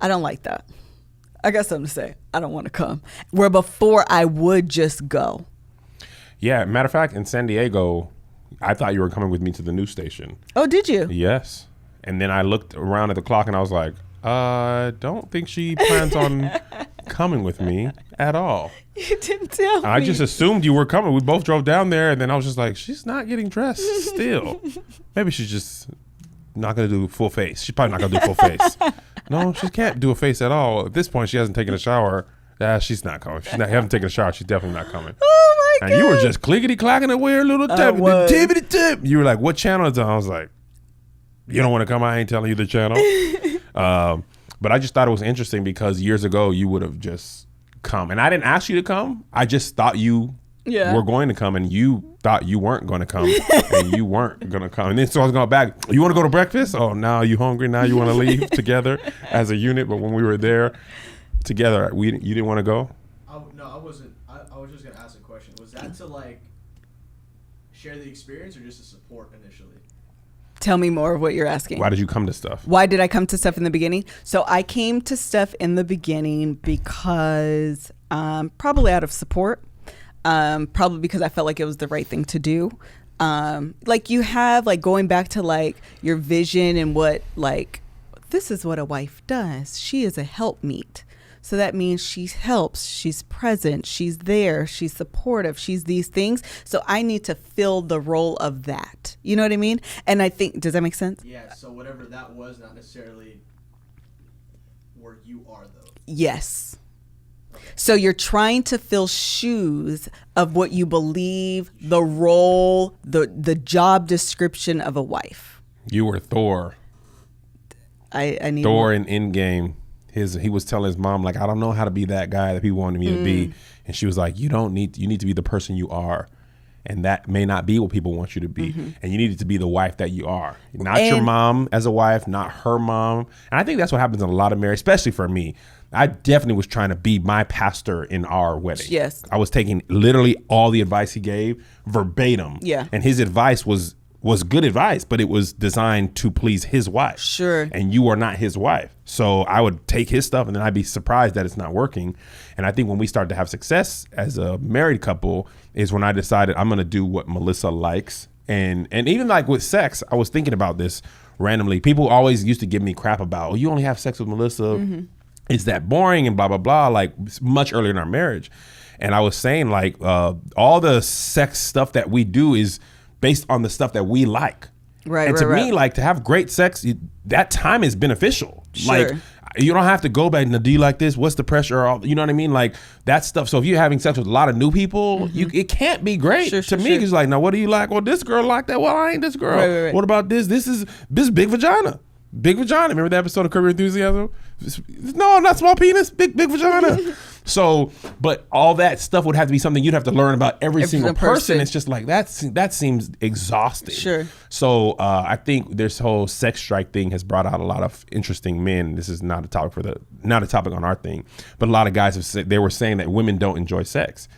I don't like that. I got something to say. I don't want to come. Where before I would just go. Yeah, matter of fact, in San Diego, I thought you were coming with me to the news station. Oh, did you? Yes. And then I looked around at the clock and I was like, don't think she plans on coming with me at all. You didn't tell me. I just assumed you were coming. We both drove down there and then I was just like, she's not getting dressed still. Maybe she's just not going to do full face. She's probably not going to do full face. No, she can't do a face at all. At this point, she hasn't taken a shower. She's not coming. She haven't taken a shower. She's definitely not coming. Oh my God. And you were just clickety-clacking away her little tippity-tip. You were like, what channel is it on? I was like, you don't want to come? I ain't telling you the channel. But I just thought it was interesting because years ago, you would have just come. And I didn't ask you to come. I just thought you were going to come, and you thought you weren't going to come, and you weren't going to come. And then so I was going back. You want to go to breakfast? Oh, now you hungry? Now you want to leave together as a unit? But when we were there together, you didn't want to go? No, I wasn't. I was just going to ask a question. Was that to like share the experience or just to support initially? Tell me more of what you're asking. Why did you come to stuff? Why did I come to stuff in the beginning? So I came to stuff in the beginning because probably out of support. Probably because I felt like it was the right thing to do. Like you have like going back to like your vision and what like this is what a wife does. She is a helpmeet. So that means she helps, she's present, she's there, she's supportive, she's these things. So I need to fill the role of that. You know what I mean? And I think, does that make sense? Yeah, so whatever that was, not necessarily where you are though. Yes. So you're trying to fill shoes of what you believe the role, the job description of a wife. You were Thor. I need Thor in Endgame. He was telling his mom, like, I don't know how to be that guy that people wanted me to be. And she was like, you need to be the person you are. And that may not be what people want you to be. And you needed to be the wife that you are. Not your mom as a wife, not her mom. And I think that's what happens in a lot of marriages, especially for me. I definitely was trying to be my pastor in our wedding. Yes. I was taking literally all the advice he gave verbatim. Yeah. And his advice was good advice, but it was designed to please his wife. Sure. And you are not his wife. So I would take his stuff and then I'd be surprised that it's not working. And I think when we started to have success as a married couple is when I decided I'm going to do what Melissa likes. And even like with sex, I was thinking about this randomly. People always used to give me crap about, oh, you only have sex with Melissa. Is that boring and blah, blah, blah, like much earlier in our marriage. And I was saying like all the sex stuff that we do is based on the stuff that we like. Right. And to me, like to have great sex, that time is beneficial. Sure. Like you don't have to go back and do like this. What's the pressure? You know what I mean? Like that stuff. So if you're having sex with a lot of new people, it can't be great to me. It's like, now what do you like? Well, this girl like that. Well, I ain't this girl. Right. What about this? This is big vagina. Big vagina. Remember the episode of Curb Your Enthusiasm? No, not small penis. Big vagina. So, but all that stuff would have to be something you'd have to learn about every single person. It's just like that seems exhausting. Sure. So I think this whole sex strike thing has brought out a lot of interesting men. This is not a topic not a topic on our thing, but a lot of guys have said, they were saying that women don't enjoy sex,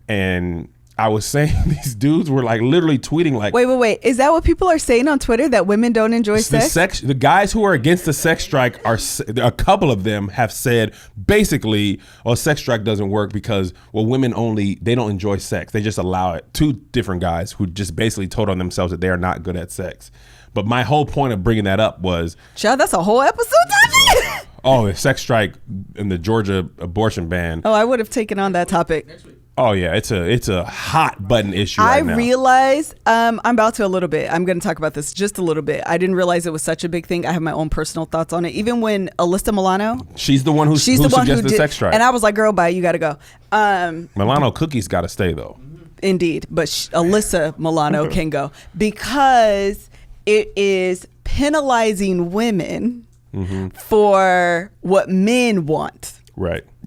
and I was saying these dudes were like literally tweeting like, wait. Is that what people are saying on Twitter, that women don't enjoy sex? The guys who are against the sex strike a couple of them have said basically, sex strike doesn't work because, women they don't enjoy sex. They just allow it. Two different guys who just basically told on themselves that they are not good at sex. But my whole point of bringing that up was, child, that's a whole episode. the sex strike and the Georgia abortion ban. Oh, I would have taken on that topic. Next week. Oh yeah, it's a hot button issue right now. I realized I'm about to a little bit. I'm going to talk about this just a little bit. I didn't realize it was such a big thing. I have my own personal thoughts on it. Even when Alyssa Milano, she's the one who suggested sex strike, and I was like, "Girl, bye, you got to go." Milano Cookies got to stay though. Indeed, but Alyssa Milano can go because it is penalizing women for what men want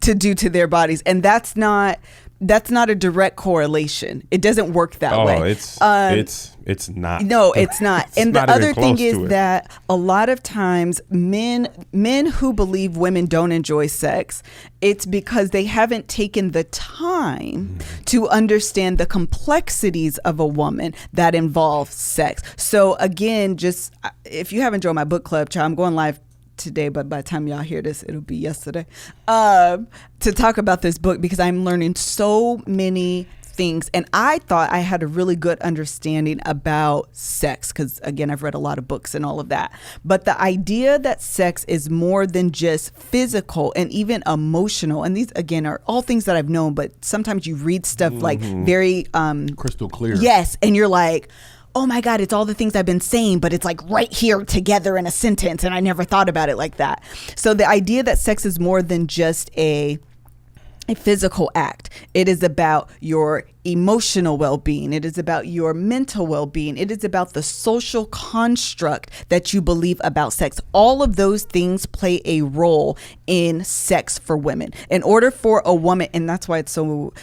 to do to their bodies, and that's not a direct correlation. It doesn't work that way. It's not. No, it's not. And not the other thing is it. that a lot of times men who believe women don't enjoy sex, it's because they haven't taken the time to understand the complexities of a woman that involve sex. So again, just if you haven't joined my book club, child, I'm going live today, but by the time y'all hear this, it'll be yesterday, to talk about this book, because I'm learning so many things. And I thought I had a really good understanding about sex because, again, I've read a lot of books and all of that. But the idea that sex is more than just physical and even emotional, and these, again, are all things that I've known, but sometimes you read stuff like very... crystal clear. Yes. And you're like, oh my God, it's all the things I've been saying, but it's like right here together in a sentence. And I never thought about it like that. So the idea that sex is more than just a physical act. It is about your emotional well-being. It is about your mental well-being. It is about the social construct that you believe about sex. All of those things play a role in sex for women. In order for a woman, and that's why it's so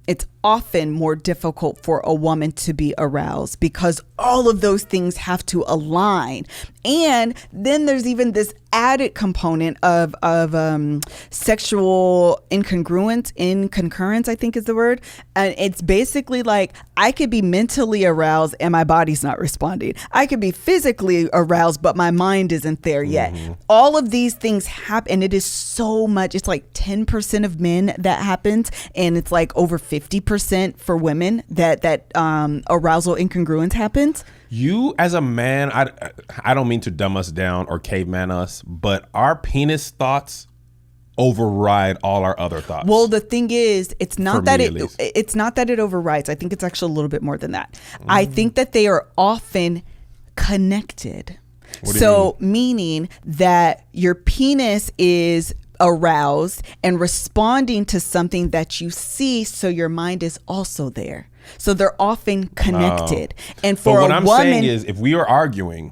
it's often more difficult for a woman to be aroused, because all of those things have to align. And then there's even this added component of sexual inconcurrence, I think is the word. And it's basically like, I could be mentally aroused and my body's not responding. I could be physically aroused, but my mind isn't there yet. All of these things happen, and it is so much. It's like 10% of men that happens, and it's like over 50% for women that arousal incongruence happens. You as a man, I don't mean to dumb us down or caveman us, but our penis thoughts override all our other thoughts. Well, the thing is, it's not that it overrides. I think it's actually a little bit more than that. I think that they are often connected. So meaning that your penis is aroused and responding to something that you see, so your mind is also there. So they're often connected. And for what a I'm woman, saying is, if we were arguing,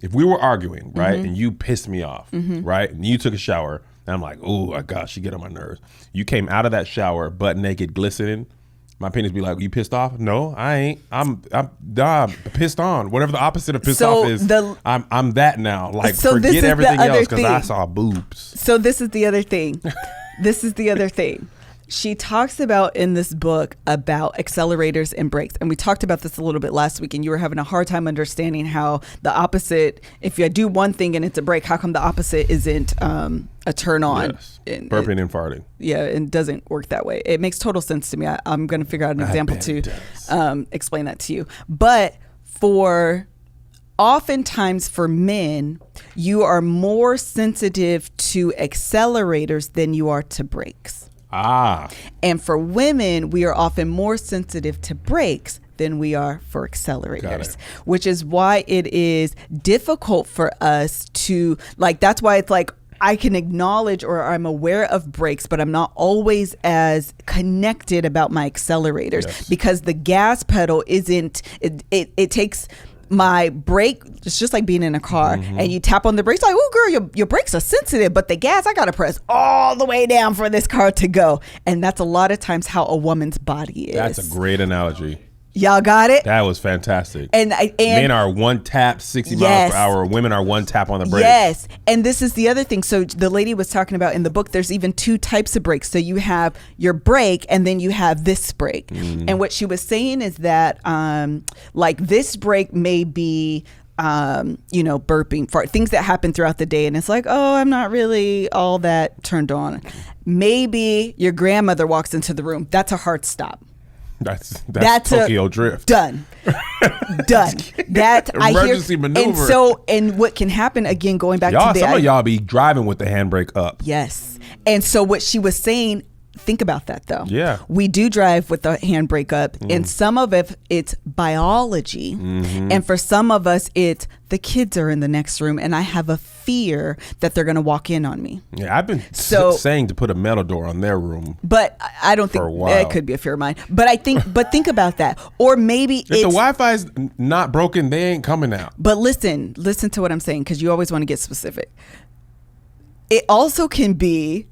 right, and you pissed me off, right, and you took a shower, and I'm like, oh my gosh, you get on my nerves. You came out of that shower butt naked, glistening. My penis be like, you pissed off? No, I ain't. I'm pissed on. Whatever the opposite of pissed off is, I'm that now. Like, forget everything else, because I saw boobs. So this is the other thing. She talks about in this book about accelerators and brakes. And we talked about this a little bit last week, and you were having a hard time understanding how the opposite, if you do one thing and it's a brake, how come the opposite isn't a turn on? Yes. Burping and farting. Yeah, it doesn't work that way. It makes total sense to me. I'm going to figure out an example to explain that to you. But oftentimes for men, you are more sensitive to accelerators than you are to brakes. And for women, we are often more sensitive to brakes than we are for accelerators, which is why it is difficult for us to, like, that's why it's like, I can acknowledge or I'm aware of brakes, but I'm not always as connected about my accelerators, because the gas pedal isn't, it takes my brake. It's just like being in a car and you tap on the brakes, like, oh girl, your brakes are sensitive, but the gas, I gotta press all the way down for this car to go. And that's a lot of times how a woman's body is. That's a great analogy. Y'all got it? That was fantastic. And men are one tap 60 miles per hour. Women are one tap on the brake. Yes. And this is the other thing. So the lady was talking about in the book, there's even two types of brakes. So you have your brake and then you have this brake. And what she was saying is that like this brake may be burping for things that happen throughout the day. And it's like, oh, I'm not really all that turned on. Maybe your grandmother walks into the room. That's a hard stop. That's Tokyo Drift. Done. That emergency maneuver. And what can happen again, going back to some of y'all be driving with the handbrake up. Yes. And so what she was saying, think about that though. Yeah. We do drive with the handbrake up, and some of it's biology, and for some of us it's the kids are in the next room and I have a fear that they're going to walk in on me. Yeah, I've been saying to put a metal door on their room. But I don't think that could be a fear of mine. But think about that. Or maybe if the Wi-Fi is not broken, they ain't coming out. But listen to what I'm saying, because you always want to get specific. It also can be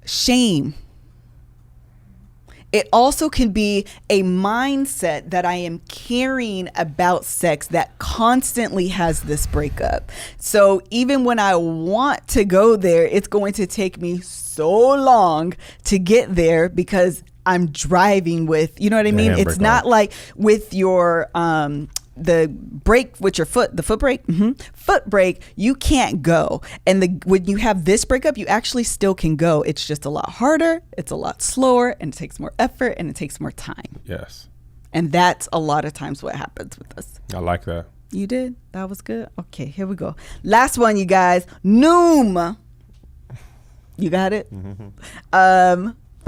shame. It also can be a mindset that I am carrying about sex that constantly has this breakup. So even when I want to go there, it's going to take me so long to get there because I'm driving with, you know what I mean? It's not like with your the brake with your foot, the foot brake, foot brake, you can't go. And when you have this breakup, you actually still can go. It's just a lot harder. It's a lot slower, and it takes more effort, and it takes more time. Yes. And that's a lot of times what happens with us. I like that. You did? That was good. Okay, here we go. Last one, you guys. Noom. You got it?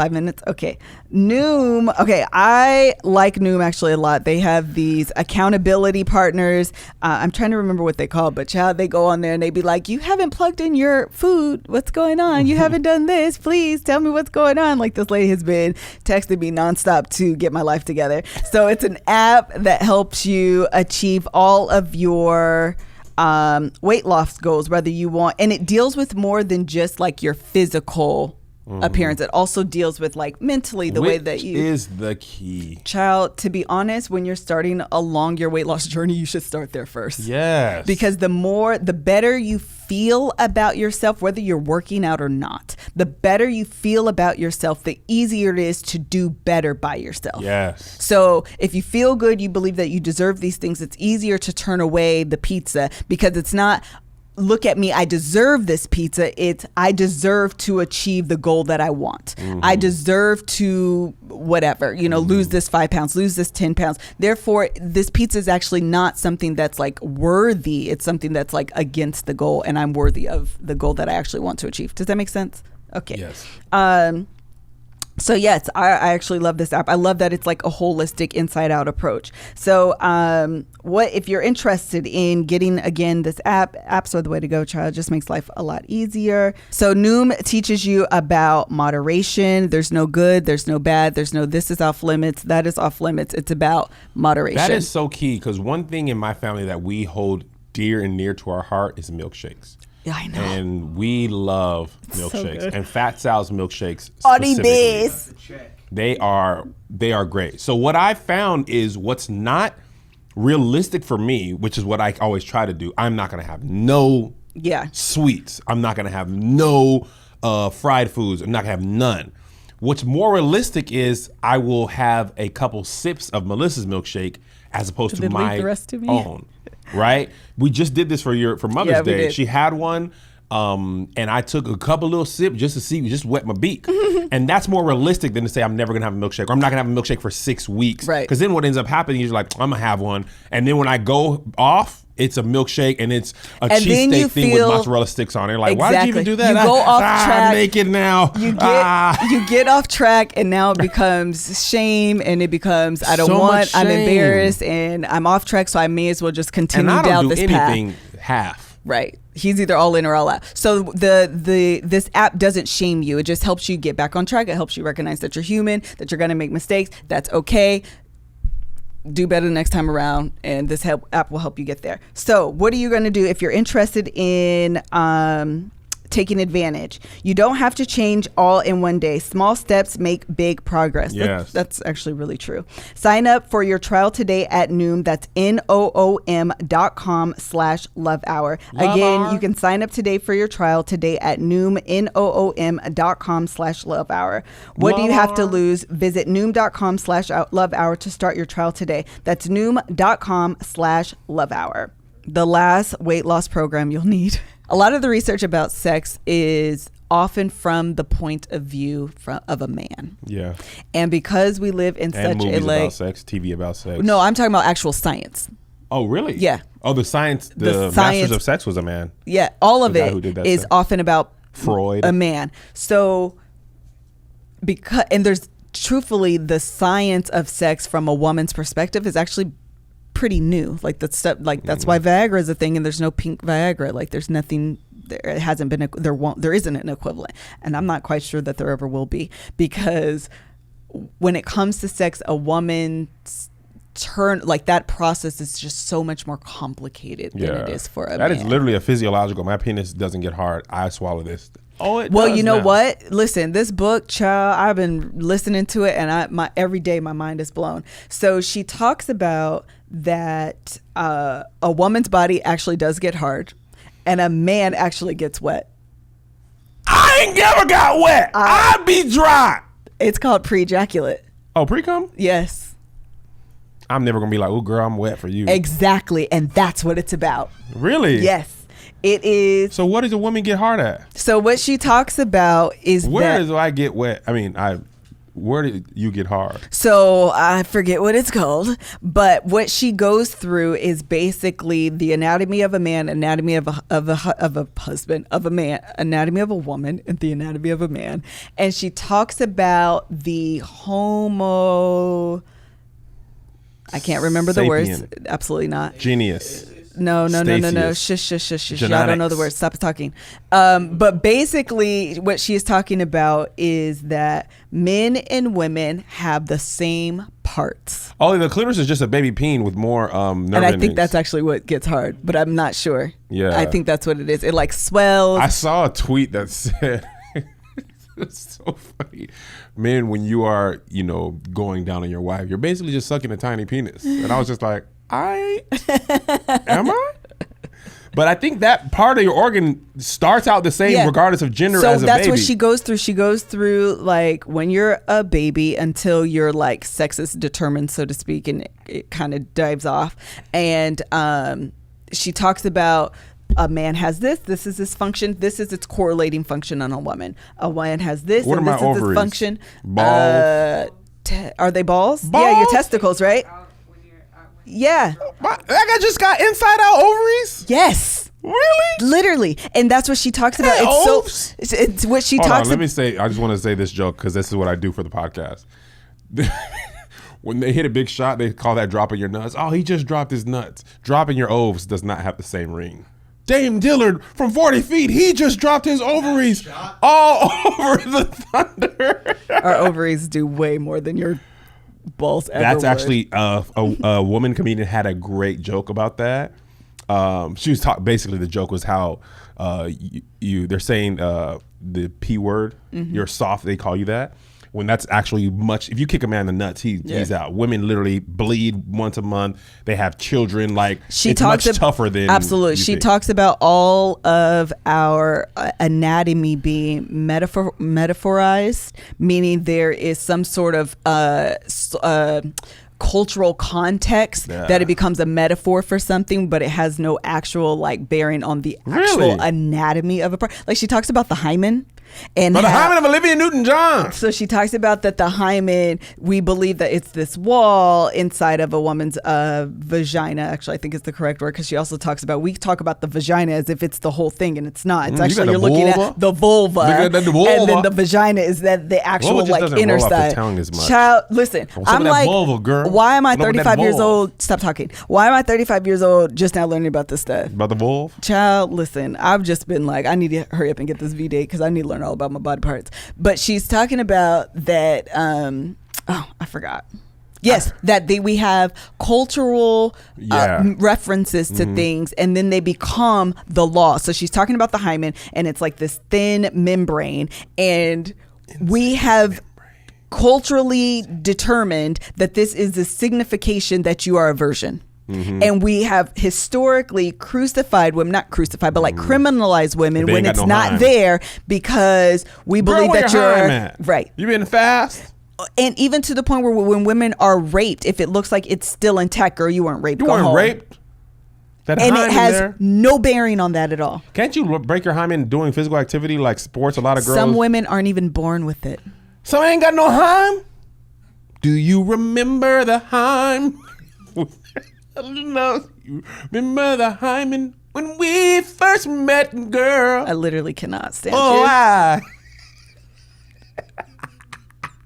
5 minutes? Okay. Noom. Okay. I like Noom actually a lot. They have these accountability partners. I'm trying to remember what they call, but child, they go on there and they be like, you haven't plugged in your food. What's going on? You haven't done this. Please tell me what's going on. Like this lady has been texting me nonstop to get my life together. So it's an app that helps you achieve all of your weight loss goals, whether you want, and it deals with more than just like your physical appearance. It also deals with like mentally the way that you is the key. Child, to be honest, when you're starting along your weight loss journey, you should start there first. Yes. Because the better you feel about yourself, whether you're working out or not, the better you feel about yourself, the easier it is to do better by yourself. Yes. So if you feel good, you believe that you deserve these things, it's easier to turn away the pizza because it's not, look at me, I deserve this pizza. It's, I deserve to achieve the goal that I want. I deserve to whatever, lose this 5 pounds, lose this 10 pounds. Therefore, this pizza is actually not something that's like worthy. It's something that's like against the goal, and I'm worthy of the goal that I actually want to achieve. Does that make sense? Okay. Yes. So yes, I actually love this app. I love that it's like a holistic inside out approach. So what if you're interested in getting, again, this apps are the way to go, child. It just makes life a lot easier. So Noom teaches you about moderation. There's no good, there's no bad, there's no this is off limits, that is off limits. It's about moderation. That is so key, because one thing in my family that we hold dear and near to our heart is milkshakes. Yeah, I know. And we love milkshakes, good. and Fat Sal's milkshakes Audi specifically. Biz. They are great. So what I found is what's not realistic for me, which is what I always try to do. I'm not going to have no sweets. I'm not going to have no fried foods. I'm not going to have none. What's more realistic is I will have a couple sips of Melissa's milkshake as opposed to my the rest to me? own. Right? We just did this for Mother's Day. did. She had one, and I took a couple little sips just to see, just wet my beak. And that's more realistic than to say I'm never gonna have a milkshake, or I'm not gonna have a milkshake for 6 weeks. Right. Because then what ends up happening is you're like, I'm gonna have one, and then when I go off, it's a milkshake and it's a cheesesteak thing with mozzarella sticks on it. Like, why did you even do that? You go off track. I'm naked now. You get off track, and now it becomes shame, and it becomes I don't So want. much I'm shame. embarrassed, and I'm off track. So I may as well just continue And I down don't do this path. anything half. Right. He's either all in or all out. So this app doesn't shame you. It just helps you get back on track. It helps you recognize that you're human, that you're going to make mistakes. That's okay. Do better next time around, and this app will help you get there. So what are you going to do if you're interested in taking advantage? You don't have to change all in one day. Small steps make big progress. Yes. That's actually really true. Sign up for your trial today at Noom. That's noom.com/love hour. Again, you can sign up today for your trial today at Noom, noom.com/love hour. What do you have to lose? Visit noom.com/love hour to start your trial today. That's noom.com/love hour. The last weight loss program you'll need. A lot of the research about sex is often from the point of view of a man. Yeah. And because we live in such movies a about sex, TV about sex. No, I'm talking about actual science. Oh, really? Yeah. Oh, the science. The science, Masters of Sex was a man. Yeah, all of The guy who it did that is stuff. often about Freud. a man. So there's truthfully the science of sex from a woman's perspective is actually pretty new. Like that's stuff, like that's why Viagra is a thing, and there's no pink Viagra. Like there's nothing. There hasn't been there isn't an equivalent, and I'm not quite sure that there ever will be, because when it comes to sex, a woman's like that process is just so much more complicated than it is for a man. That is literally a physiological. My penis doesn't get hard. I swallow this. Oh, it well, does you know now. what? Listen, this book, child, I've been listening to it, and every day my mind is blown. So she talks about that a woman's body actually does get hard, and a man actually gets wet. I ain't never got wet. I'd be dry. It's called pre-ejaculate. Oh, pre-cum? Yes. I'm never gonna be like, oh, girl, I'm wet for you. Exactly, and that's what it's about. Really? Yes. It is. So what does a woman get hard at? So what she talks about is Where that do I get wet? I mean, Where did you get hard? So I forget what it's called, but what she goes through is basically the anatomy of a man, anatomy of a husband, of a man, anatomy of a woman, and the anatomy of a man. And she talks about the homo. I can't remember the words. Absolutely not. Genius. No. Shush. Y'all don't know the words. Stop talking. But basically, what she is talking about is that men and women have the same parts. Oh, the clitoris is just a baby peen with more nerve And I endings. think that's actually what gets hard, but I'm not sure. Yeah. I think that's what it is. It like swells. I saw a tweet that said, it's so funny. Men, when you are, going down on your wife, you're basically just sucking a tiny penis. And I was just like, am I? But I think that part of your organ starts out the same regardless of gender as a baby. So that's what she goes through. She goes through like when you're a baby until you're like sex is determined, so to speak, and it kind of dives off. And she talks about a man has this is his function, this is its correlating function on a woman. A man has this, what and are this my is ovaries? its function. Balls? Are they balls? Balls? Yeah, your testicles, right? Yeah. I just got inside out ovaries? Yes. Really? Literally. And that's what she talks about. It's what she talks about. Let me say, I just want to say this joke because this is what I do for the podcast. When they hit a big shot, they call that dropping your nuts. Oh, he just dropped his nuts. Dropping your ovaries does not have the same ring. Dame Dillard from 40 feet, he just dropped his ovaries all over the Thunder. Our ovaries do way more than your balls ever That's would. actually a woman comedian had a great joke about that. She was basically the joke was how they're saying the P word, you're soft, they call you that. When that's actually if you kick a man in the nuts, he's out. Women literally bleed once a month. They have children. Like it's much tougher than absolutely. She talks about all of our anatomy being metaphorized, meaning there is some sort of cultural context that it becomes a metaphor for something, but it has no actual like bearing on the actual anatomy of a part. Like she talks about the hymen. And the hymen of Olivia Newton-John. So she talks about that the hymen, we believe that it's this wall inside of a woman's vagina. Actually, I think is the correct word, because she also talks about, we talk about the vagina as if it's the whole thing, and it's not. It's actually, you're looking at the vulva, and then the vagina is that the actual like inner side. Child, listen, I'm like, vulva, why am I 35 years old? Stop talking. Why am I 35 years old just now learning about this stuff? About the vulva? Child, listen, I've just been like, I need to hurry up and get this V-Day because I need to learn all about my body parts. But she's talking about that I forgot. Yes, that we have cultural references to things, and then they become the law. So she's talking about the hymen, and it's like this thin membrane, and we have culturally determined that this is the signification that you are a virgin. And we have historically crucified women, not crucified, but like criminalized women when it's not there, because we believe that you're right. You been fast? And even to the point where when women are raped, if it looks like it's still intact, girl, you weren't raped. You weren't raped? And it has no bearing on that at all. Can't you break your hymen doing physical activity like sports? A lot of girls. Some women aren't even born with it. Some ain't got no hymen? Do you remember the hymen? I don't know. You remember the hymen when we first met, girl? I literally cannot stand you. Why?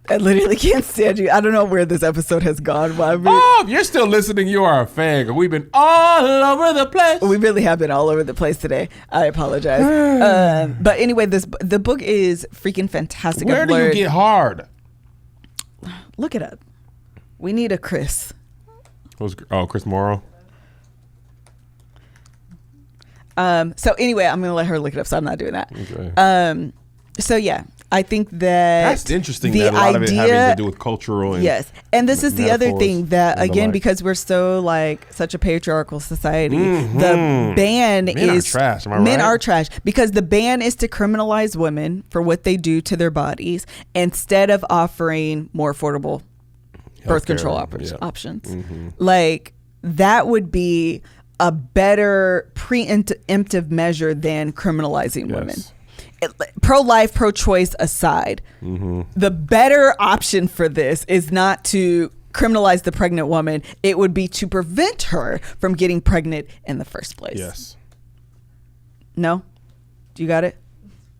I literally can't stand you. I don't know where this episode has gone. If you're still listening, you are a fan. We've been all over the place. We really have been all over the place today. I apologize. But anyway, the book is freaking fantastic. Where do you get hard? Look it up. We need a Chris. Chris Morrow. So anyway, I'm gonna let her look it up, so I'm not doing that. Okay. So yeah, I think that's interesting. That a lot of it having to do with cultural. And yes, and this is the other thing that again, because we're so like such a patriarchal society, the ban is trash. Am I men right? are trash, because the ban is to criminalize women for what they do to their bodies instead of offering more affordable birth control options. Like that would be a better preemptive measure than criminalizing women. pro-life, pro-choice aside, the better option for this is not to criminalize the pregnant woman. It would be to prevent her from getting pregnant in the first place. Yes. No? You got it?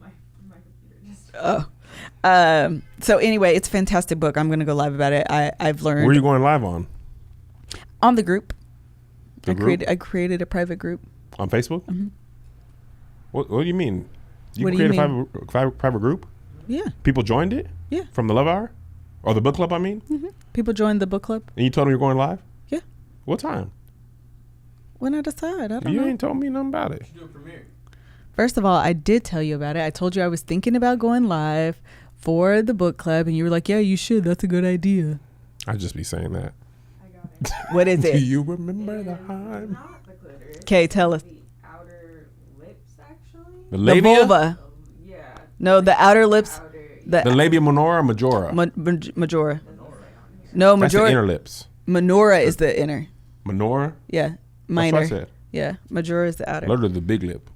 My computer just. Oh. So anyway, it's a fantastic book. I'm going to go live about it. I've learned. Where are you going live on? On the group. The group? I created a private group. On Facebook? Mm-hmm. What do you mean? You What do you created mean? a private group? Yeah. People joined it? Yeah. From the Love Hour? Or the book club, I mean? Mm-hmm. People joined the book club. And you told them you're going live? Yeah. What time? When I decide. I don't You know. ain't told me nothing about it. Do a premiere. First of all, I did tell you about it. I told you I was thinking about going live for the book club, and you were like, yeah, you should. That's a good idea. I'd just be saying that. I got it. What is Do it? you remember the time? Not the clitoris. Okay, tell us. The outer lips, actually. The The labia? vulva. Yeah. No, the outer lips. Outer, The labia minora or majora? Majora. the nose right on here. No, That's the majora. inner lips. Minora is the inner. Minora? Yeah. That's Minor. what I said. Yeah. Majora is the outer. Literally the big lip.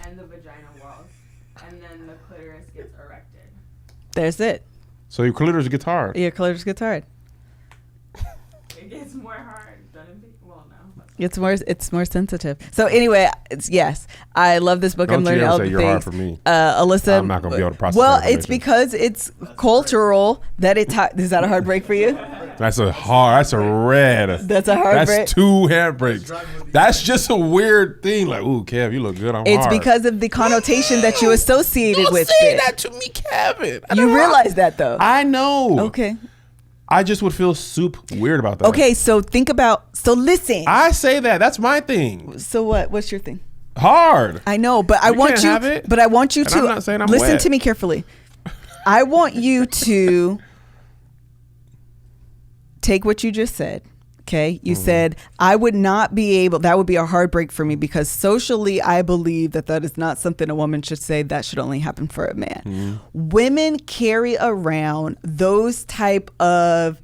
And the vagina walls. And then the clitoris gets erected. There's it. So your clitoris gets hard. Your clitoris gets hard. It gets more hard, doesn't it? Well, no. It's more sensitive. So anyway, it's yes. I love this book. Don't I'm you learning ever all say the you're hard things. for me. Alyssa, I'm not gonna be able to process Well, that it's information. because it's cultural that it's hard. Is that a hard break for you? That's a red. That's a hard break. That's 2 handbrakes. That's just a weird thing. Like, ooh, Kev, you look good. I'm It's hard. because of the connotation that you associated Don't with say it. that to me, Kevin. I You don't- realize that though. I know. Okay. I just would feel weird about that. Okay. So listen. I say that. That's my thing. So what? What's your thing? Hard. I know, but I You want can't you. have it. But I want you And to I'm not saying I'm listen wet. to me carefully. I want you to take what you just said. Okay, you said I would not be able. That would be a hard break for me because socially, I believe that is not something a woman should say. That should only happen for a man. Women carry around those type of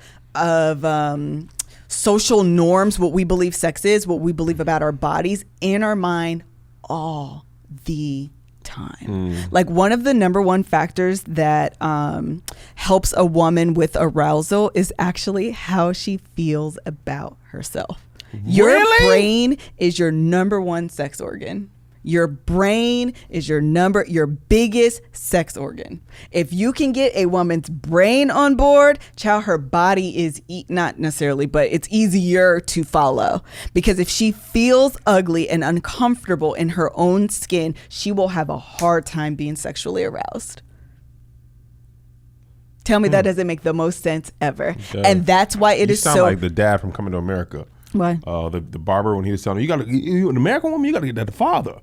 social norms, what we believe sex is, what we believe about our bodies in our mind all the time. Like one of the number one factors that helps a woman with arousal is actually how she feels about herself. Your Really? brain is your number one sex organ. Your brain is your biggest sex organ. If you can get a woman's brain on board, child, her body is not necessarily, but it's easier to follow. Because if she feels ugly and uncomfortable in her own skin, she will have a hard time being sexually aroused. Tell me that doesn't make the most sense ever. does. And that's why it You is sound so. like the dad from Coming to America. Why? The barber when he was telling you, an American woman, you got to get that the father.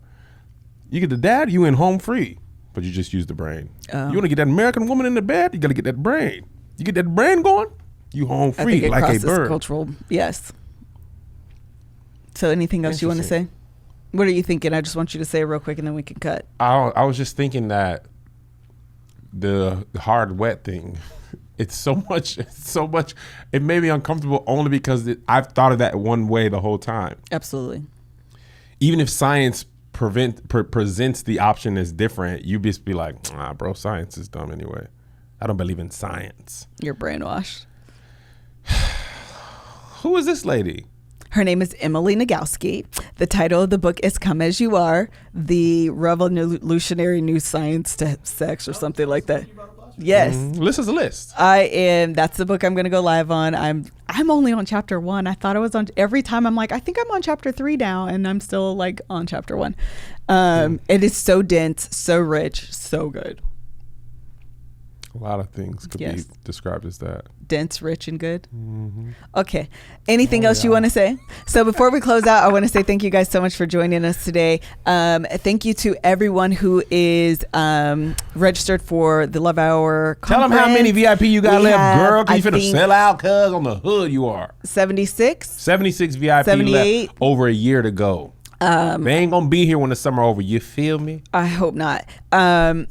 You get the dad, you in home free, but you just use the brain. You want to get that American woman in the bed, you got to get that brain. You get that brain going, you home I free think it like a crosses bird. cultural. Yes. So anything else you want to say? What are you thinking? I just want you to say it real quick and then we can cut. I was just thinking that the hard wet thing, it's so much. It made me uncomfortable only because I've thought of that one way the whole time. Absolutely. Even if science presents the option as different, you just be like, bro, science is dumb anyway. I don't believe in science. You're brainwashed. Who is this lady? Her name is Emily Nagoski. The title of the book is Come As You Are, the Revolutionary New Science to Sex or something like that. Yes. List is a list. That's the book I'm going to go live on. I'm only on chapter 1. I thought I was on every time. I'm like, I think I'm on chapter 3 now. And I'm still like on chapter 1. It is so dense, so rich, so good. A lot of things could be described as that. Dense, rich, and good. Okay. Anything else you want to say? So before we close out, I want to say thank you guys so much for joining us today. Thank you to everyone who is registered for the Love Hour Tell them conference. how many VIP you got We left, have, girl. Cause you I finna think, sell out, cuz on the hood you are. 76. 76 VIP 78. left, over a year to go. They ain't gonna be here when the summer over. You feel me? I hope not.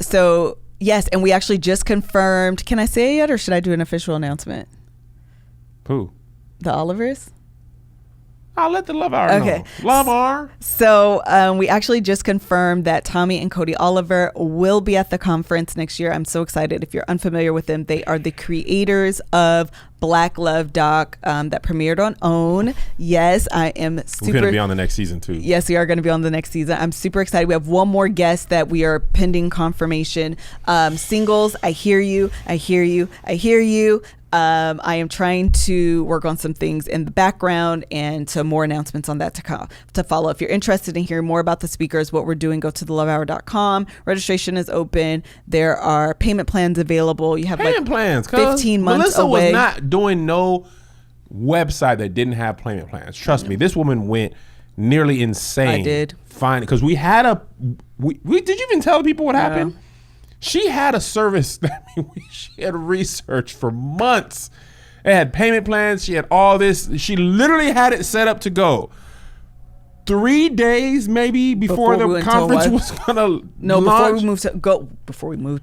So yes, and we actually just confirmed. Can I say it yet, or should I do an official announcement? Who? The Olivers. I'll let the Love Hour Okay. know. Love Hour. So we actually just confirmed that Tommy and Cody Oliver will be at the conference next year. I'm so excited. If you're unfamiliar with them, they are the creators of Black Love Doc that premiered on OWN. Yes, I am super. We're going to be on the next season too. Yes, we are going to be on the next season. I'm super excited. We have one more guest that we are pending confirmation. Singles, I hear you. I hear you. I hear you. I am trying to work on some things in the background and some more announcements on that to follow. If you're interested in hearing more about the speakers, what we're doing, go to thelovehour.com. Registration is open. There are payment plans available. You have Payment plans. 15 months Melissa away. was not doing no website that didn't have payment plans. Trust me, this woman went nearly insane. I did. Fine, because we had we did you even tell people what happened? She had a service that she had researched for months. It had payment plans. She had all this. She literally had it set up to go 3 days maybe before the conference was gonna launch.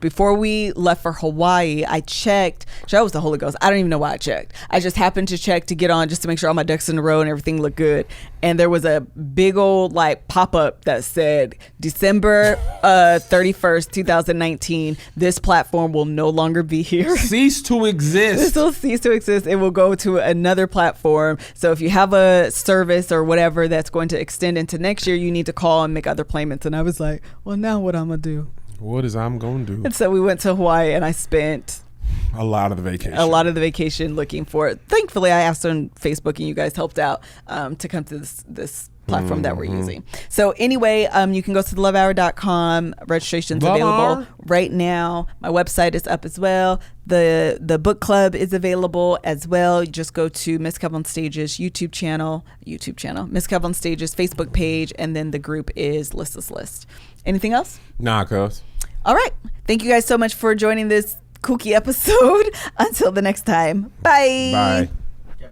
Before we left for Hawaii, I checked. That was the Holy Ghost. I don't even know why I checked. I just happened to check to get on just to make sure all my ducks in a row and everything looked good. And there was a big old pop-up that said December 31st, 2019. This platform will no longer be here. Cease to exist. This will cease to exist. It will go to another platform. So if you have a service or whatever that's going to extend into next year, you need to call and make other payments. And I was like, well, now what I'm going to do? What is I'm going to do? And so we went to Hawaii and I spent a lot of the vacation looking for it. Thankfully, I asked on Facebook and you guys helped out to come to this platform that we're using. So anyway, you can go to thelovehour.com. Registration's available right now. My website is up as well. The book club is available as well. You just go to MrsKevOnStage's YouTube channel, MrsKevOnStage's Facebook page, and then the group is Listless List. Anything else? Nah, cuz. All right. Thank you guys so much for joining this kooky episode. Until the next time. Bye. Bye.